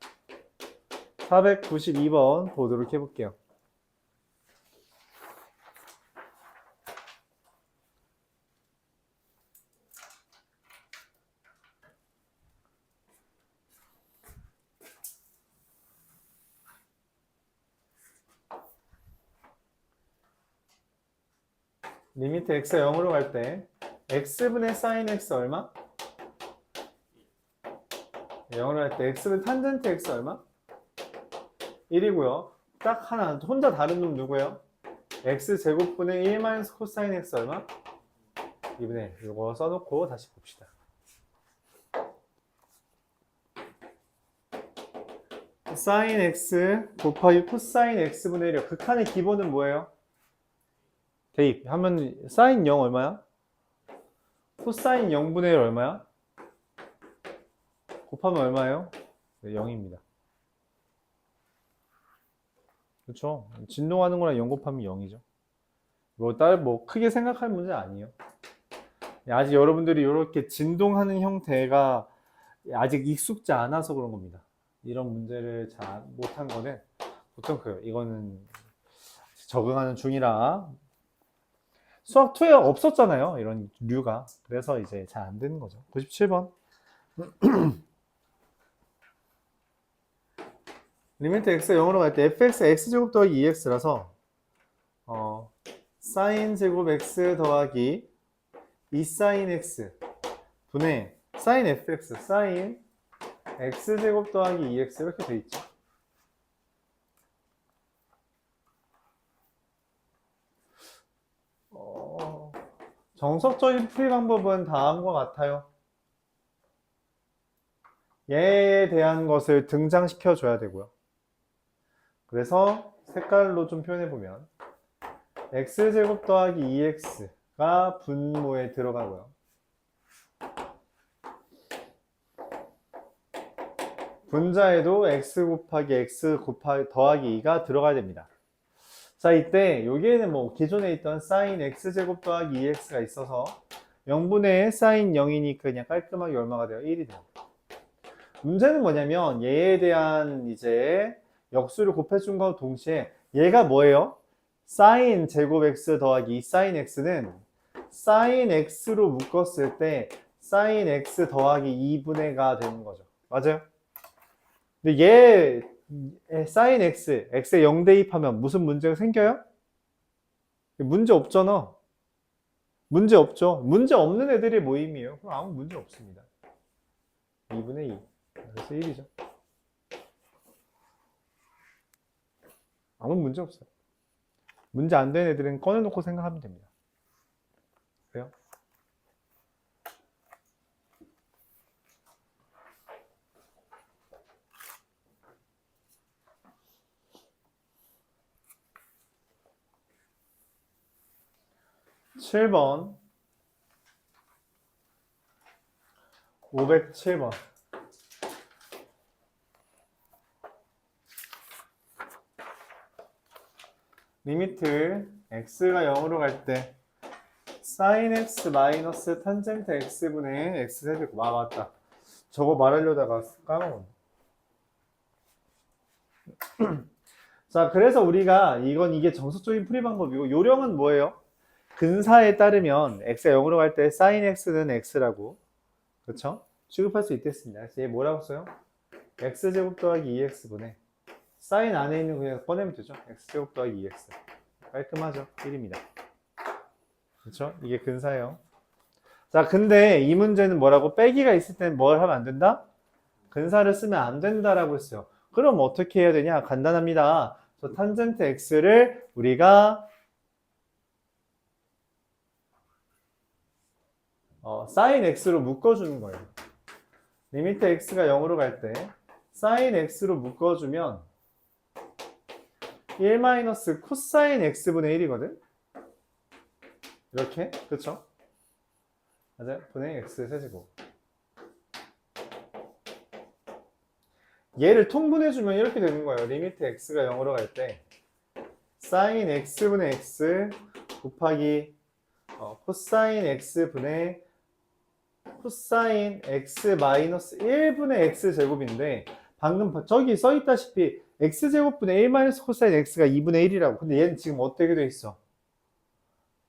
492번 보도록 해볼게요. 리미트 x가 0으로 갈 때 x분의 sin x 얼마? 0으로 갈 때 x분 탄젠트 x 얼마? 1이고요. 딱 하나 혼자 다른 놈 누구예요? x제곱분의 1 마이너스 코사인 x 얼마? 2분의 1. 이거 써놓고 다시 봅시다. sin x 곱하기 코사인 x분의 1이요. 극한의 기본은 뭐예요? 대입하면 sin 0 얼마야? 코사인 0분의 1 얼마야? 곱하면 얼마예요? 네, 0입니다. 그렇죠? 진동하는 거랑 0 곱하면 0이죠. 뭐 크게 생각할 문제 아니에요. 아직 여러분들이 이렇게 진동하는 형태가 아직 익숙지 않아서 그런 겁니다. 이런 문제를 잘 못한 거는 보통 그래요. 이거는 적응하는 중이라 수학 2에 없었잖아요. 이런 류가. 그래서 이제 잘 안 되는 거죠. 97번. 리미트 x가 0으로 갈 때 fx x제곱 더하기 2x라서 sin 제곱 x 더하기 2 sin x 분의 sin fx sin x제곱 더하기 2x 이렇게 돼 있죠. 정석적인 풀이 방법은 다음과 같아요. 얘에 대한 것을 등장시켜 줘야 되고요. 그래서 색깔로 좀 표현해 보면 x제곱 더하기 2x가 분모에 들어가고요. 분자에도 x 곱하기 x 곱하기 더하기 2가 들어가야 됩니다. 자, 이때 여기에는 뭐 기존에 있던 sin x제곱 더하기 2x가 있어서 0분의 sin 0이니까 그냥 깔끔하게 얼마가 돼요? 1이 돼요. 문제는 뭐냐면 얘에 대한 이제 역수를 곱해준 것과 동시에 얘가 뭐예요? sin 제곱 x 더하기 2 sin x는 sin x로 묶었을 때 sin x 더하기 2분의가 되는 거죠. 맞아요? 근데 얘 sin x, x에 0 대입하면 무슨 문제가 생겨요? 문제 없잖아. 문제 없죠. 문제 없는 애들의 모임이에요. 그럼 아무 문제 없습니다. 2분의 2. 그래서 1이죠. 아무 문제 없어요. 문제 안 되는 애들은 꺼내놓고 생각하면 됩니다. 그래요? (7번) 507번 리미트 x가 0으로 갈 때 sin x 마이너스 탄젠트 x분의 x 세제곱. 맞다. 저거 말하려다가 까먹었네. 자, 그래서 우리가 이게 정석적인 풀이 방법이고 요령은 뭐예요? 근사에 따르면 x가 0으로 갈 때 sin x는 x라고, 그렇죠? 취급할 수 있겠습니다. 그래서 얘 뭐라고 써요? x제곱 더하기 2x분의 사인 안에 있는 거 그냥 꺼내면 되죠. x제곱 더하기 2x. 깔끔하죠. 1입니다. 그렇죠? 이게 근사예요. 자, 근데 이 문제는 뭐라고? 빼기가 있을 때는 뭘 하면 안 된다? 근사를 쓰면 안 된다라고 했어요. 그럼 어떻게 해야 되냐? 간단합니다. 저 탄젠트 x를 우리가 sin x로 묶어주는 거예요. 리미트 x가 0으로 갈 때 sin x로 묶어주면 1 마이너스 코사인 x분의 1이거든? 이렇게? 그쵸? 맞아요? 분의 x 세제곱. 얘를 통분해주면 이렇게 되는 거예요. 리미트 x가 0으로 갈 때 sin x분의 x 곱하기 코사인 x분의 코사인 x 마이너스 1분의 x 제곱인데 방금 저기 써있다시피 x 제곱분의 1 마이너스 코사인 x가 2분의 1이라고. 근데 얘는 지금 어떻게 돼 있어?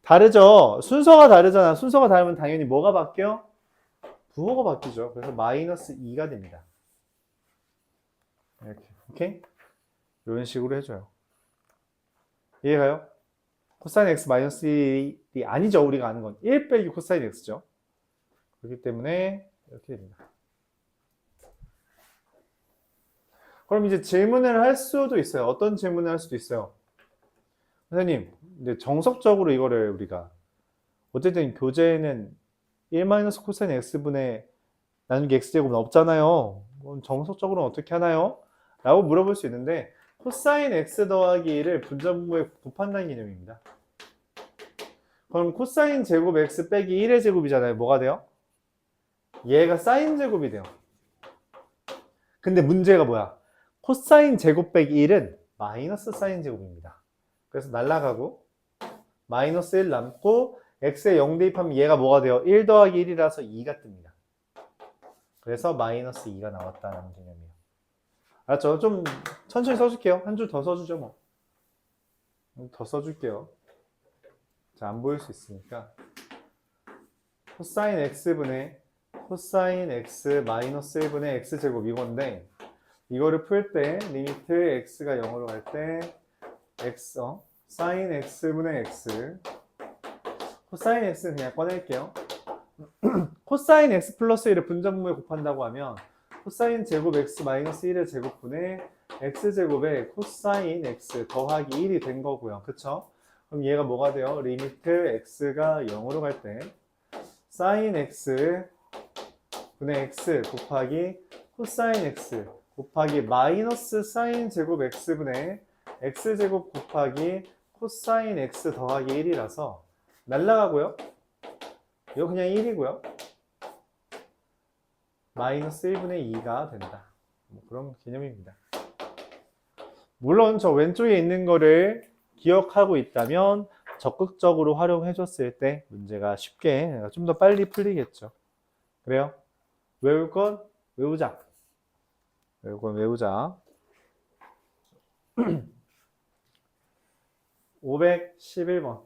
다르죠? 순서가 다르잖아. 순서가 다르면 당연히 뭐가 바뀌어? 부호가 바뀌죠. 그래서 마이너스 2가 됩니다. 이렇게. 오케이? 이런 식으로 해줘요. 이해가요? 코사인 x 마이너스 1이 아니죠. 우리가 아는 건 1 빼기 코사인 x죠. 그렇기 때문에 이렇게 됩니다. 그럼 이제 질문을 할 수도 있어요. 어떤 질문을 할 수도 있어요. 선생님, 근데 정석적으로 이거를 우리가 어쨌든 교재에는 1 코사인 x분의 나누기 x제곱은 없잖아요. 그럼 정석적으로는 어떻게 하나요? 라고 물어볼 수 있는데 코사인 x 더하기 1을 분자분모에 곱한다는 개념입니다. 그럼 코사인 제곱 x 빼기 1의 제곱이잖아요. 뭐가 돼요? 얘가 사인 제곱이 돼요. 근데 문제가 뭐야? 코사인 제곱 빼기 1은 마이너스 사인 제곱입니다. 그래서 날라가고 마이너스 1 남고 x에 0 대입하면 얘가 뭐가 돼요? 1 더하기 1이라서 2가 뜹니다. 그래서 마이너스 2가 나왔다는 개념이에요. 알았죠? 좀 천천히 써줄게요. 한 줄 더 써주죠 뭐. 더 써줄게요. 자, 안 보일 수 있으니까 코사인 x분의 코사인 x 마이너스 1분의 x제곱 이건데 이거를 풀 때 리미트 x가 0으로 갈 때 x 사인 x분의 x 코사인 x 그냥 꺼낼게요. 코사인 x 플러스 1을 분자분모에 곱한다고 하면 코사인 제곱 x 마이너스 1의 제곱분의 x제곱에 코사인 x 더하기 1이 된 거고요. 그쵸? 그럼 얘가 뭐가 돼요? 리미트 x가 0으로 갈 때 사인 x 분의 x 곱하기 코사인 x 곱하기 마이너스 사인 제곱 x분의 x제곱 곱하기 코사인 x 더하기 1이라서 날라가고요. 이거 그냥 1이고요. 마이너스 1분의 2가 된다. 뭐 그런 개념입니다. 물론 저 왼쪽에 있는 거를 기억하고 있다면 적극적으로 활용해 줬을 때 문제가 쉽게 좀 더 빨리 풀리겠죠. 그래요? 외울 건 외우자. 외울 건 외우자. 511번.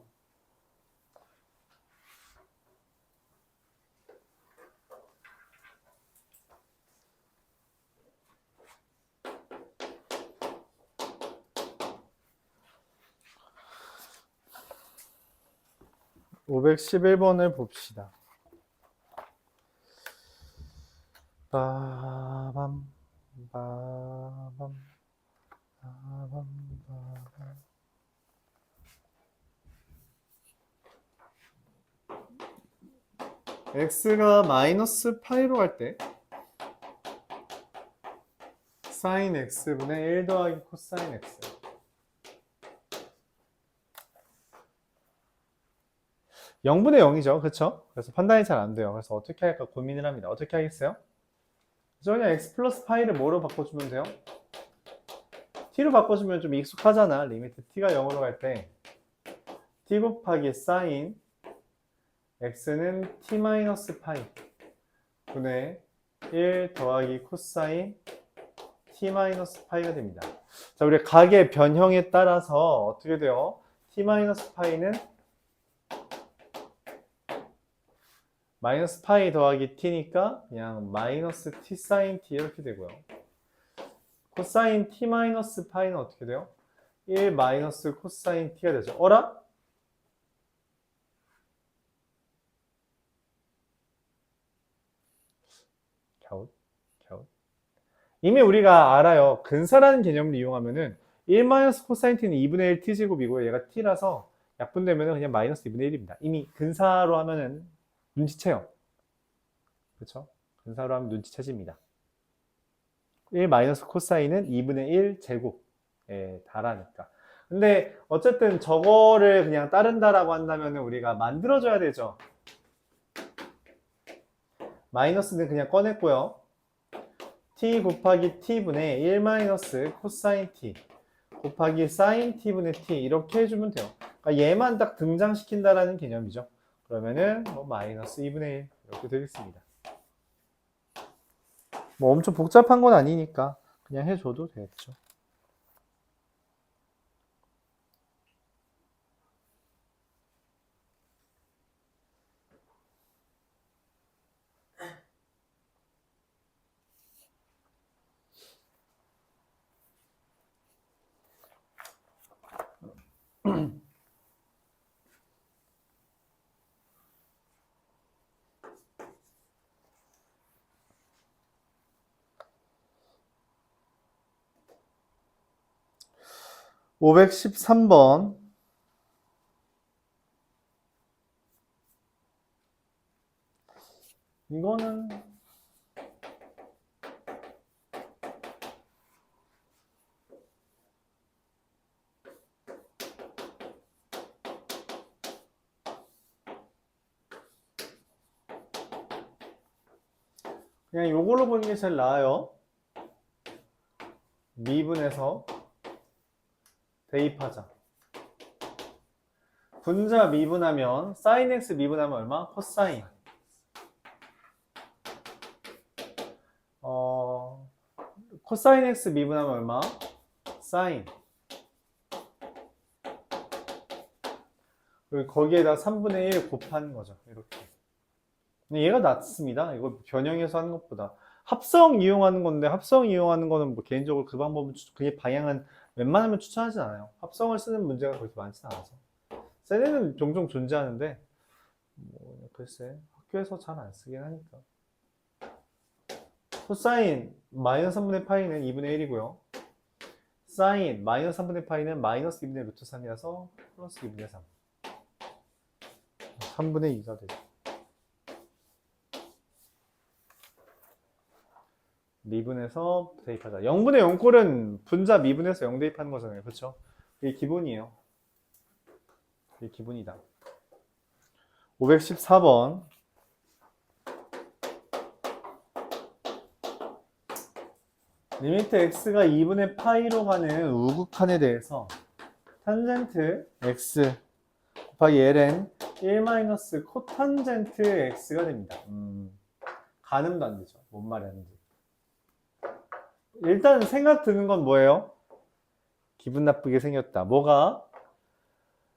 (511번을) 봅시다. 빠밤 빠밤 빠밤 빠밤. x가 마이너스 파이로 갈 때 사인 x분의 1 더하기 코사인 x 0분의 0이죠. 그쵸? 그래서 판단이 잘 안 돼요. 그래서 어떻게 할까 고민을 합니다. 어떻게 하겠어요? 그냥 x 플러스 파이를 뭐로 바꿔주면 돼요? t로 바꿔주면 좀 익숙하잖아. 리미트 t가 0으로 갈 때 t 곱하기 사인 x는 t 마이너스 파이 분의 1 더하기 코사인 t 마이너스 파이가 됩니다. 자, 우리 각의 변형에 따라서 어떻게 돼요? t 마이너스 파이는 마이너스 파이 더하기 t니까 그냥 마이너스 t 사인 t 이렇게 되고요. 코사인 t 마이너스 파이는 어떻게 돼요? 1 마이너스 코사인 t가 되죠. 어라? 갸웃. 이미 우리가 알아요. 근사라는 개념을 이용하면은 1 마이너스 코사인 t는 2분의 1 t제곱이고요. 얘가 t라서 약분되면은 그냥 마이너스 2분의 1입니다. 이미 근사로 하면은 눈치채요. 그렇죠? 근사로 하면 눈치채집니다. 1 마이너스 코사인은 2분의 1 제곱에 달하니까. 근데 어쨌든 저거를 그냥 따른다라고 한다면 우리가 만들어줘야 되죠. 마이너스는 그냥 꺼냈고요. t 곱하기 t분의 1 마이너스 코사인 t 곱하기 사인 t분의 t 이렇게 해주면 돼요. 그러니까 얘만 딱 등장시킨다라는 개념이죠. 그러면은 뭐 마이너스 2분의 1 이렇게 되겠습니다. 뭐 엄청 복잡한 건 아니니까 그냥 해줘도 되겠죠. (513번) 이거는 그냥 요걸로 보는 게 제일 나아요. 미분해서 대입하자. 분자 미분하면 사인 x 미분하면 얼마? 코사인. 코사인 x 미분하면 얼마? 사인. 그리고 거기에다 3분의 1 곱하는 거죠. 이렇게. 근데 얘가 낫습니다. 이거 변형해서 하는 것보다. 합성 이용하는 건데, 합성 이용하는 거는 뭐 개인적으로 그 방법은, 그 방향은 웬만하면 추천하진 않아요. 합성을 쓰는 문제가 그렇게 많진 않아서. 셀에는 종종 존재하는데, 뭐, 글쎄, 학교에서 잘 안 쓰긴 하니까. 코사인 마이너스 3분의 파이는 2분의 1이고요. 사인 마이너스 3분의 파이는 마이너스 2분의 루트 3이라서 플러스 2분의 3. 3분의 2가 되죠. 미분해서 대입하자. 0분의 0꼴은 분자 미분해서 0 대입하는 거잖아요. 그렇죠? 이게 기본이에요. 이게 기본이다. 514번. 리미트 x가 2분의 파이로 가는 우극한에 대해서 탄젠트 x 곱하기 ln 1 코탄젠트 x가 됩니다. 가늠도 안 되죠. 뭔 말이 하는지. 일단 생각 드는 건 뭐예요? 기분 나쁘게 생겼다. 뭐가?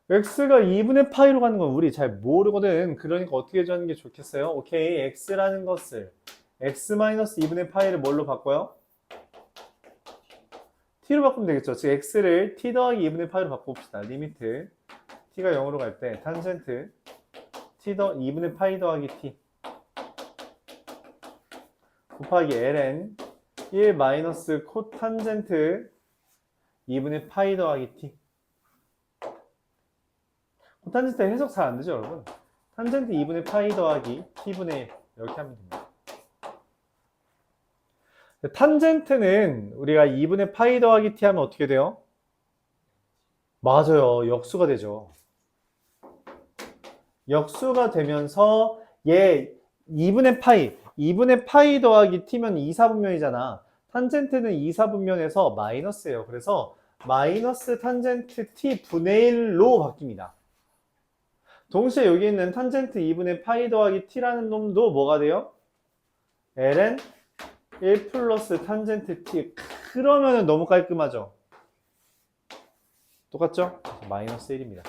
x가 2분의 파이로 가는 건 우리 잘 모르거든. 그러니까 어떻게 해주는 게 좋겠어요? 오케이. x라는 것을 x-2분의 파이를 뭘로 바꿔요? t로 바꾸면 되겠죠. 즉 x를 t 더하기 2분의 파이로 바꿔봅시다. 리미트 t가 0으로 갈 때 탄젠트 t 더 2분의 파이 더하기 t 곱하기 ln 1 코탄젠트 2분의 파이 더하기 t. 코탄젠트 해석 잘 안 되죠, 여러분? 탄젠트 2분의 파이 더하기 t분의 1 이렇게 하면 됩니다. 탄젠트는 우리가 2분의 파이 더하기 t 하면 어떻게 돼요? 맞아요. 역수가 되죠. 역수가 되면서 얘 2분의 파이 더하기 t면 2사분면이잖아. 탄젠트는 2사분면에서 마이너스예요. 그래서 마이너스 탄젠트 t 분의 1로 바뀝니다. 동시에 여기 있는 탄젠트 2분의 파이 더하기 t라는 놈도 뭐가 돼요? ln 1 플러스 탄젠트 t. 그러면은 너무 깔끔하죠? 똑같죠? 마이너스 1입니다.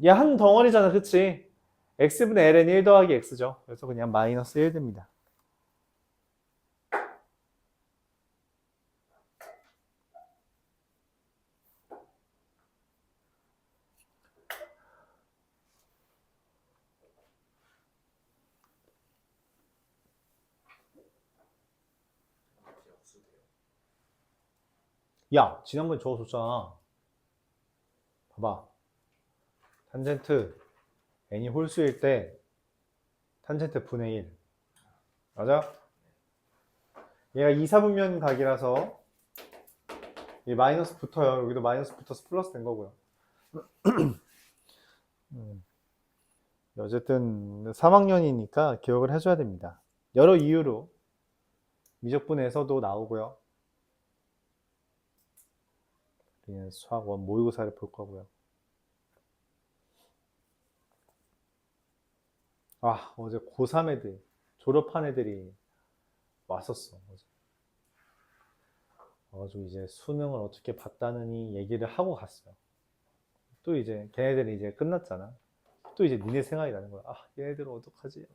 얘 한 덩어리잖아, 그치? x분의 ln 1 더하기 x죠. 그래서 그냥 마이너스 1 됩니다. 야, 지난번에 저거 줬잖아. 봐봐. 탄젠트 n이 홀수일 때 탄젠트 분의 1. 맞아? 얘가 이사분면 각이라서 이 마이너스 붙어요. 여기도 마이너스 붙어서 플러스 된 거고요. 어쨌든 3학년이니까 기억을 해줘야 됩니다. 여러 이유로 미적분에서도 나오고요. 우리는 수학 원 모의고사를 볼 거고요. 아, 어제 고3 애들, 졸업한 애들이 왔었어. 어제. 그래가지고 이제 수능을 어떻게 봤다느니 얘기를 하고 갔어요. 또 이제 걔네들이 이제 끝났잖아. 또 이제 니네 생각이 나는 거야. 아, 얘네들은 어떡하지?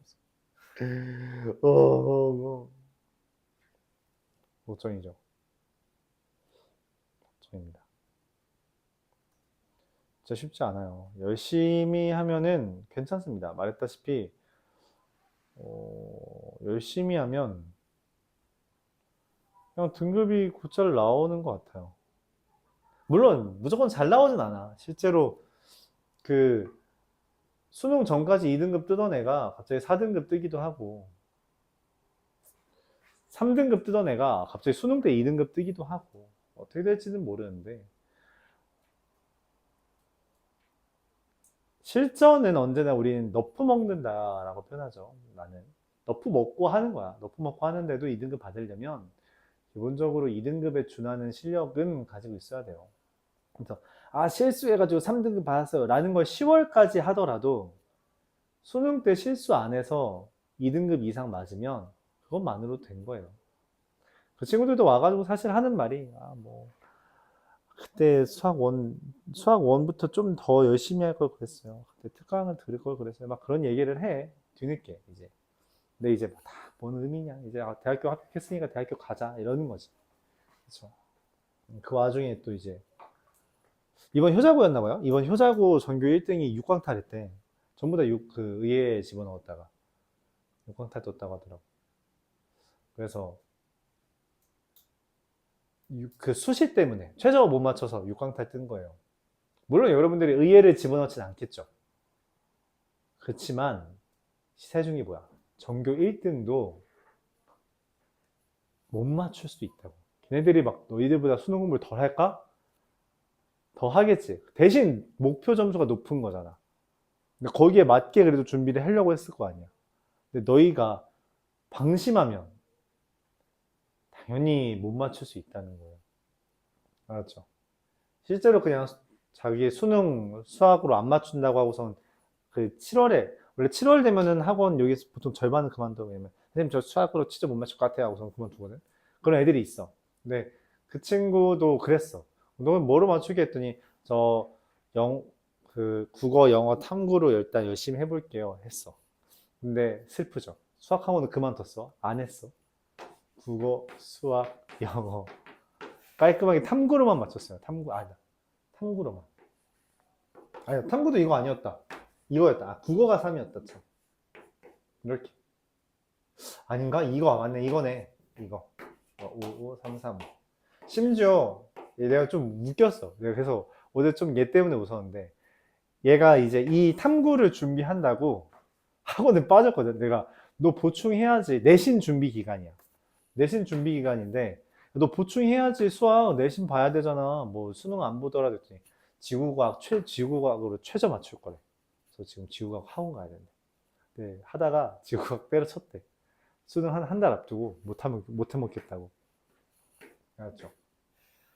걱정이죠. 걱정입니다. 진짜 쉽지 않아요. 열심히 하면은 괜찮습니다. 말했다시피 열심히 하면 그냥 등급이 곧잘 나오는 것 같아요. 물론 무조건 잘 나오진 않아. 실제로 그 수능 전까지 2등급 뜨던 애가 갑자기 4등급 뜨기도 하고 3등급 뜨던 애가 갑자기 수능 때 2등급 뜨기도 하고 어떻게 될지는 모르는데 실전은 언제나 우리는 너프 먹는다라고 표현하죠. 나는 너프 먹고 하는 거야. 너프 먹고 하는데도 2등급 받으려면 기본적으로 2등급에 준하는 실력은 가지고 있어야 돼요. 그래서 아 실수해가지고 3등급 받았어요 라는 걸 10월까지 하더라도 수능 때 실수 안 해서 2등급 이상 맞으면 그것만으로도 된 거예요. 그 친구들도 와가지고 사실 하는 말이 아 뭐 그때 수학 원부터 좀 더 열심히 할 걸 그랬어요. 그때 특강을 들을 걸 그랬어요. 막 그런 얘기를 해 뒤늦게 이제. 근데 이제 다뭔 의미냐 이제 아, 대학교 합격했으니까 대학교 가자 이러는 거지. 그렇죠. 그 와중에 또 이제 이번 효자고였나 봐요. 이번 효자고 전교 1등이 6광탈 했대. 전부 다 그 의회에 집어넣었다가 6광탈 떴다고 하더라고. 그래서 그 수시 때문에 최저 못 맞춰서 6광탈 뜬 거예요. 물론 여러분들이 의회를 집어넣진 않겠죠. 그렇지만 세중이 뭐야? 전교 1등도 못 맞출 수도 있다고. 걔네들이 막 너희들보다 수능 공부를 덜 할까? 더 하겠지. 대신 목표 점수가 높은 거잖아. 근데 거기에 맞게 그래도 준비를 하려고 했을 거 아니야. 근데 너희가 방심하면 당연히 못 맞출 수 있다는 거예요. 알았죠? 실제로 그냥 자기 수능 수학으로 안 맞춘다고 하고선 그 7월에 원래 7월 되면은 학원 여기서 보통 절반은 그만둬. 왜냐면 선생님 저 수학으로 진짜 못 맞출 것 같아요 하고선 그만두거든. 그런 애들이 있어. 근데 그 친구도 그랬어. 너는 뭐로 맞추게 했더니 저 그 국어 영어 탐구로 일단 열심히 해볼게요 했어. 근데 슬프죠. 수학 학원은 그만뒀어. 안 했어. 국어 수학 영어 깔끔하게 탐구로만 맞췄어요. 탐구 아니다. 탐구로만. 아니 탐구도 이거 아니었다. 이거였다. 아, 국어가 3이었다. 참. 이렇게. 아닌가? 이거 맞네. 이거네. 이거. 5, 5, 3, 3. 심지어 내가 좀 웃겼어. 내가 그래서 어제 좀 얘 때문에 웃었는데 얘가 이제 이 탐구를 준비한다고 학원에 빠졌거든. 내가 너 보충해야지. 내신 준비 기간이야. 내신 준비 기간인데 너 보충해야지 수학 내신 봐야 되잖아. 뭐 수능 안 보더라도 했더니 지구과학으로 최저 맞출 거래. 그래서 지금 지구과학 학원 가야 된대. 네, 하다가 지구과학 때려쳤대. 수능 한 달 앞두고 못 해먹겠다고. 알았죠?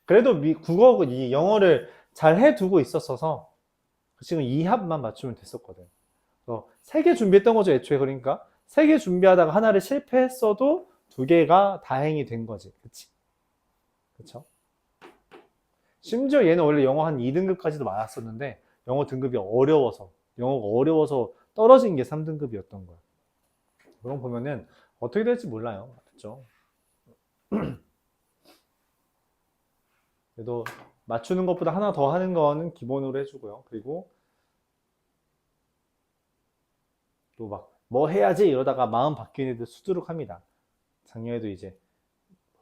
그래도 국어, 이 영어를 잘 해두고 있었어서 지금 2합만 맞추면 됐었거든. 그래서 3개 준비했던 거죠, 애초에. 그러니까 3개 준비하다가 하나를 실패했어도 2개가 다행이 된 거지. 그치? 그쵸? 심지어 얘는 원래 영어 한 2등급까지도 많았었는데 영어 등급이 영어가 어려워서 떨어진 게 3등급이었던 거야. 그런 거 보면은 어떻게 될지 몰라요. 그쵸? 그래도 맞추는 것보다 하나 더 하는 거는 기본으로 해주고요. 그리고 또 막 뭐 해야지 이러다가 마음 바뀌는 애들 수두룩합니다. 작년에도 이제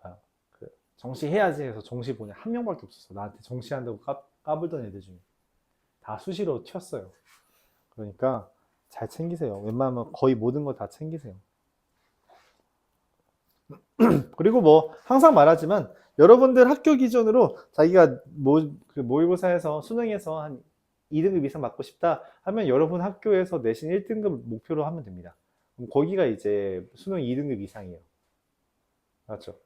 뭐야, 그 정시해야지 해서 정시 보냐 한 명밖에 없었어. 나한테 정시한다고 까불던 애들 중에 다 수시로 튀었어요. 그러니까 잘 챙기세요. 웬만하면 거의 모든 거 다 챙기세요. 그리고 뭐 항상 말하지만 여러분들 학교 기준으로 자기가 그 모의고사에서 수능에서 한 2등급 이상 맞고 싶다 하면 여러분 학교에서 내신 1등급 목표로 하면 됩니다. 그럼 거기가 이제 수능 2등급 이상이에요. 맞죠?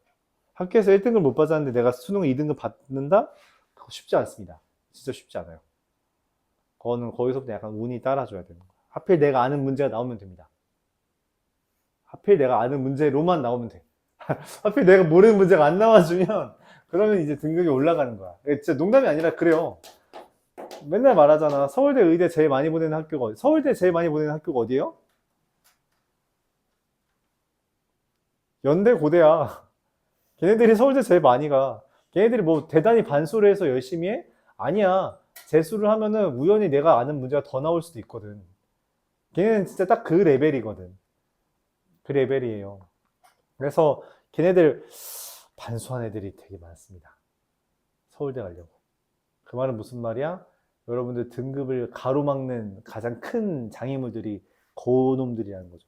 학교에서 1등급 못 받았는데 내가 수능 2등급 받는다? 그거 쉽지 않습니다. 진짜 쉽지 않아요. 그거는 거기서부터 약간 운이 따라줘야 되는 거예요. 하필 내가 아는 문제가 나오면 됩니다. 하필 내가 아는 문제로만 나오면 돼. 하필 내가 모르는 문제가 안 나와주면 그러면 이제 등급이 올라가는 거야. 진짜 농담이 아니라 그래요. 맨날 말하잖아. 서울대 의대 제일 많이 보내는 학교가 어디? 서울대 제일 많이 보내는 학교가 어디예요? 연대 고대야. 걔네들이 서울대 제일 많이 가. 걔네들이 뭐 대단히 반수를 해서 열심히 해? 아니야. 재수를 하면은 우연히 내가 아는 문제가 더 나올 수도 있거든. 걔네는 진짜 딱 그 레벨이거든. 그 레벨이에요. 그래서 걔네들 반수한 애들이 되게 많습니다. 서울대 가려고. 그 말은 무슨 말이야? 여러분들 등급을 가로막는 가장 큰 장애물들이 고놈들이라는 거죠.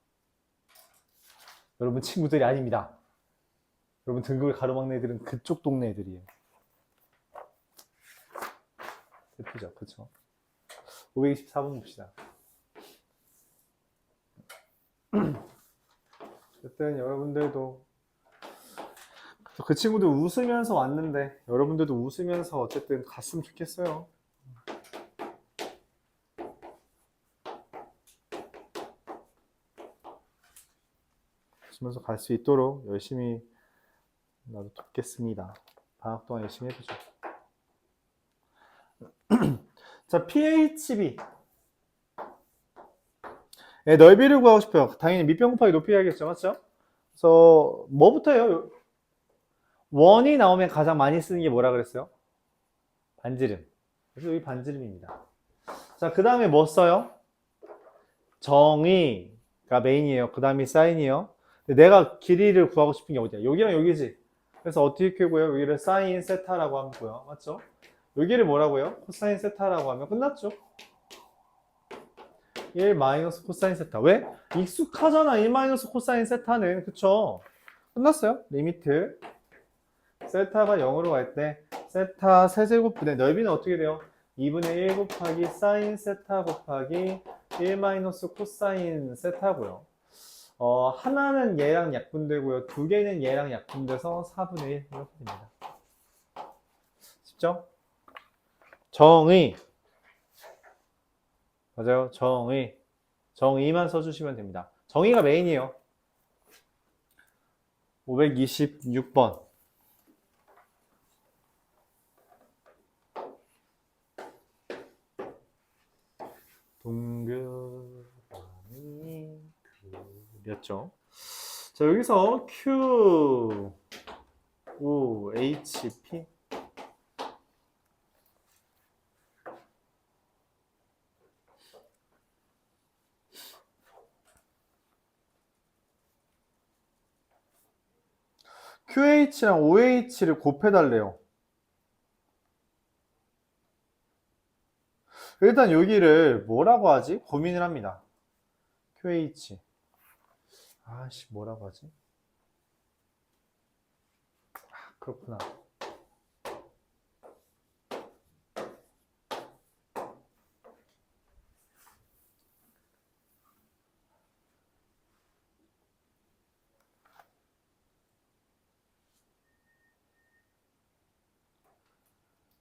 여러분 친구들이 아닙니다. 여러분 등급을 가로막는 애들은 그쪽 동네 애들이에요. 예쁘죠? 그쵸? 524번 봅시다. 어쨌든 여러분들도 그 친구들 웃으면서 왔는데 여러분들도 웃으면서 어쨌든 갔으면 좋겠어요. 웃으면서 갈 수 있도록 열심히 나도 돕겠습니다. 방학 동안 열심히 해보죠. 자, PHB. 네, 넓이를 구하고 싶어요. 당연히 밑변 곱하기 높이 해야겠죠. 맞죠? 그래서 뭐부터 해요? 원이 나오면 가장 많이 쓰는 게 뭐라 그랬어요? 반지름. 그래서 여기 반지름입니다. 자, 그 다음에 뭐 써요? 정의가 메인이에요. 그 다음이 사인이에요. 내가 길이를 구하고 싶은 게 어디야? 여기랑 여기지. 그래서 어떻게 구해요? 여기를 사인 세타라고 하고요. 맞죠? 여기를 뭐라고요? 코사인 세타라고 하면 끝났죠? 1 마이너스 코사인 세타. 왜? 익숙하잖아. 1 마이너스 코사인 세타는. 그쵸? 끝났어요. 리미트. 세타가 0으로 갈 때 세타 세제곱분의 넓이는 어떻게 돼요? 2분의 1 곱하기 사인 세타 곱하기 1 마이너스 코사인 세타고요. 하나는 얘랑 약분되고요. 두 개는 얘랑 약분돼서 4분의 1 이렇게 됩니다. 쉽죠? 정의. 맞아요. 정의. 정의만 써주시면 됩니다. 정의가 메인이에요. 526번. 동그라미 그렸죠. 자, 여기서 Q, O, H, P. QH랑 OH를 곱해달래요. 일단 여기를 뭐라고 하지? 고민을 합니다. QH. 아씨, 뭐라고 하지? 그렇구나.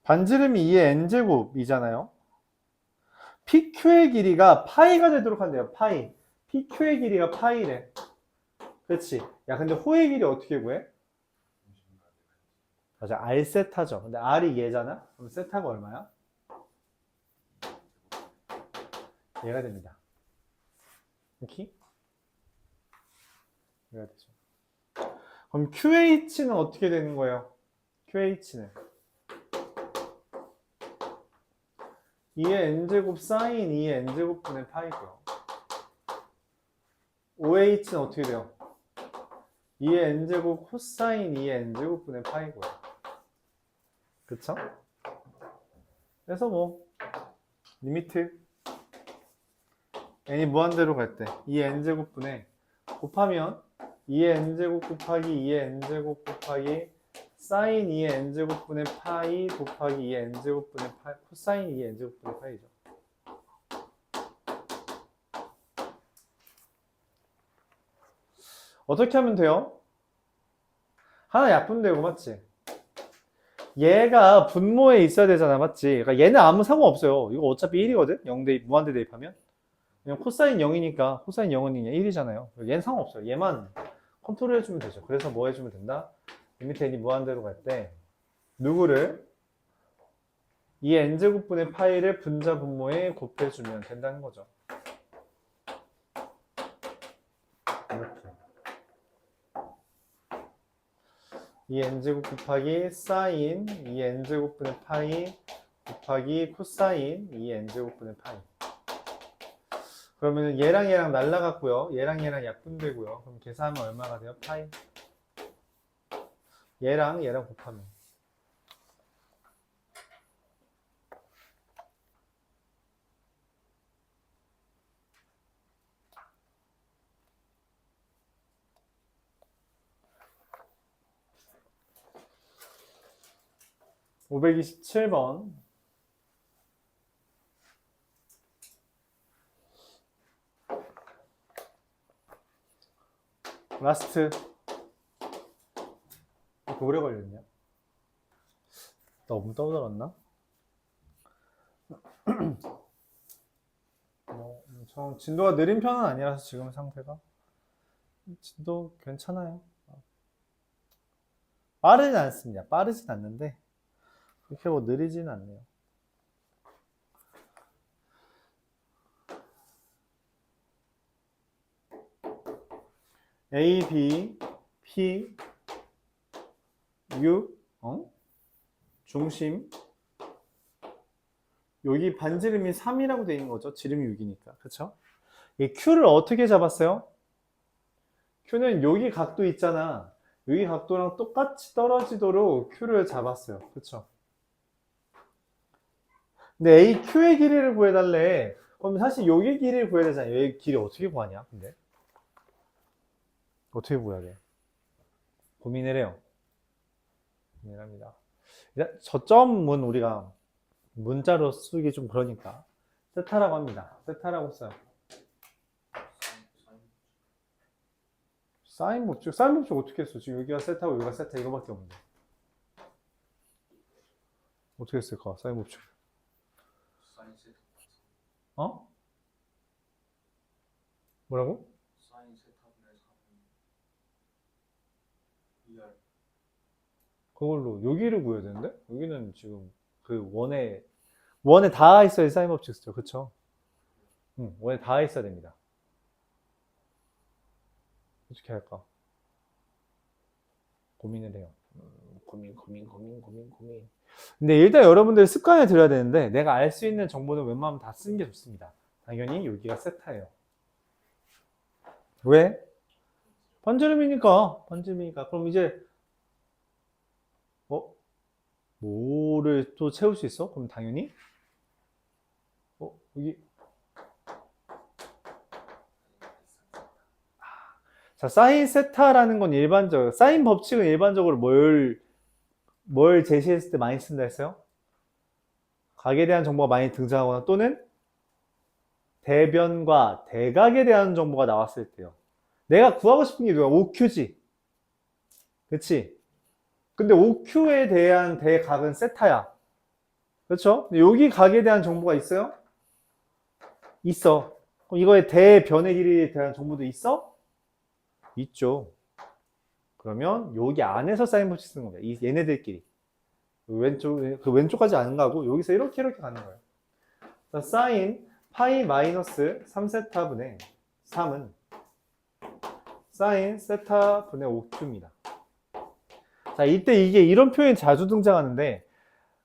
반지름이 2의 n제곱이잖아요. PQ의 길이가 파이가 되도록 한대요. 파이. PQ의 길이가 파이래. 그렇지. 야, 근데 호의 길이 어떻게 구해? 맞아. R 세타죠. 근데 R이 얘잖아? 그럼 세타가 얼마야? 얘가 됩니다. 이렇게? 얘가 되죠. 그럼 QH는 어떻게 되는 거예요? QH는 2의 n제곱 사인 2의 n제곱분의 파이고요. OH는 어떻게 돼요? 2의 n제곱 코사인 2의 n제곱분의 파이고요. 그쵸? 그래서 뭐 리미트 n이 무한대로 갈 때 2의 n제곱분의 곱하면 2의 n제곱 곱하기 2의 n제곱 곱하기 사인 2의 n제곱분의 파이 곱하기 2의 n제곱분의 파이 코사인 2의 n제곱분의 파이죠. 어떻게 하면 돼요? 하나 약분되고 맞지? 얘가 분모에 있어야 되잖아 맞지? 그러니까 얘는 아무 상관없어요. 이거 어차피 1이거든? 0대 무한대 대입하면 그냥 코사인 0이니까 코사인 0은 1이잖아요. 얘는 상관없어요. 얘만 컨트롤 해주면 되죠. 그래서 뭐 해주면 된다? 리미트 n이 무한대로 갈 때 누구를 이 n제곱분의 파이를 분자 분모에 곱해주면 된다는 거죠. 이렇게 이 n제곱 곱하기 사인 이 n제곱분의 파이 곱하기 코사인 이 n제곱분의 파이. 그러면 얘랑 얘랑 날라갔고요. 얘랑 얘랑 약분되고요. 그럼 계산하면 얼마가 돼요? 파이. 얘랑 얘랑 곱하면 527번 라스트. 이렇게 오래 걸렸냐? 너무 떠들었나? 저 진도가 느린 편은 아니라서 지금 상태가 진도 괜찮아요. 빠르진 않습니다. 빠르진 않는데 그렇게 뭐 느리진 않네요. A, B, P, U, 중심. 여기 반지름이 3이라고 되어 있는 거죠. 지름이 6이니까. 그쵸? 이 Q를 어떻게 잡았어요? Q는 여기 각도 있잖아. 여기 각도랑 똑같이 떨어지도록 Q를 잡았어요. 그쵸? 근데 AQ의 길이를 구해달래. 그럼 사실 여기 길이를 구해야 되잖아요. 여기 길이 어떻게 구하냐? 근데 어떻게 구해야 돼? 고민을 해요. 고민을 합니다. 저점은 우리가 문자로 쓰기 좀 그러니까 세타라고 합니다. 세타라고 써요. 사인 법칙 어떻게 했어? 지금 여기가 세타고 여기가 세타 이거밖에 없는데 어떻게 했을까? 사인 법칙. 사인 세타 어? 뭐라고? 사인 세타분의 3은 2R 그걸로 여기를 구해야 되는데 여기는 지금 그 원에 닿아 있어야 사인 법칙 쓰죠. 그쵸? 응, 원에 닿아 있어야 됩니다. 어떻게 할까? 고민을 해요. 고민. 근데 일단 여러분들 습관을 들여야 되는데 내가 알 수 있는 정보는 웬만하면 다 쓰는 게 좋습니다. 당연히 여기가 세타예요. 왜? 반지름이니까. 그럼 이제 뭐를 또 채울 수 있어? 그럼 당연히 여기 자, 사인 세타라는 건 일반적으로 사인 법칙은 일반적으로 뭘 제시했을 때 많이 쓴다 했어요? 각에 대한 정보가 많이 등장하거나 또는 대변과 대각에 대한 정보가 나왔을 때요. 내가 구하고 싶은 게 누가 OQ지. 그치? 근데 OQ에 대한 대각은 세타야. 그렇죠? 여기 각에 대한 정보가 있어요? 있어. 그럼 이거의 대변의 길이에 대한 정보도 있어? 있죠. 그러면 여기 안에서 사인 법칙 쓰는 겁니다. 얘네들끼리. 그 왼쪽까지 안 가고 여기서 이렇게 가는 거예요. 자, 사인 파이 마이너스 3세타분의 3은 사인 세타분의 5q입니다. 자, 이때 이게 이런 표현이 자주 등장하는데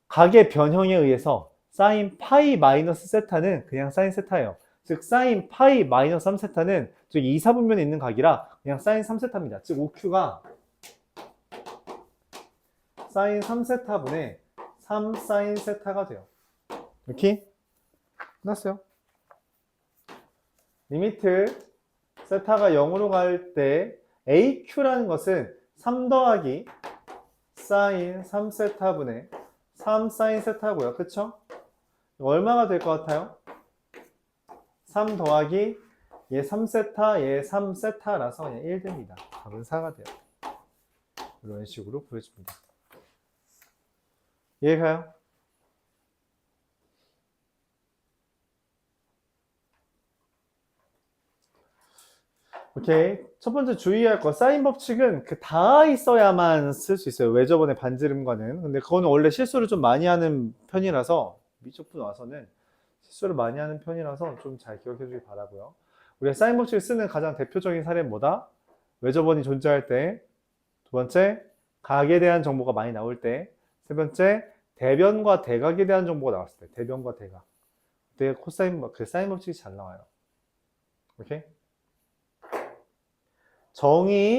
각의 변형에 의해서 사인 파이 마이너스 세타는 그냥 사인 세타예요. 즉 사인 파이 마이너스 3세타는 즉 2, 4분면에 있는 각이라 그냥 사인 3세타입니다. 즉 OQ가 사인 3세타분의 3 사인 세타가 돼요. 이렇게 끝났어요. 리미트 세타가 0으로 갈 때 AQ라는 것은 3 더하기 사인 3세타분의 3 사인 세타고요. 그쵸? 얼마가 될 것 같아요? 3 더하기 얘 3세타, 얘 3세타라서 그냥 1 됩니다. 답은 4가 돼요. 이런 식으로 보여줍니다. 이해가요? 오케이. 첫 번째 주의할 거, 사인 법칙은 그 다 있어야만 쓸 수 있어요. 외접원의 반지름과는. 근데 그거는 원래 실수를 좀 많이 하는 편이라서, 미적분 와서는 실수를 많이 하는 편이라서 좀 잘 기억해 주길 바라고요. 우리가 사인 법칙을 쓰는 가장 대표적인 사례는 뭐다? 외접원이 존재할 때, 두 번째, 각에 대한 정보가 많이 나올 때, 세 번째, 대변과 대각에 대한 정보가 나왔을 때, 대변과 대각. 그때 코사인, 그 사인 법칙이 잘 나와요. 오케이? 정의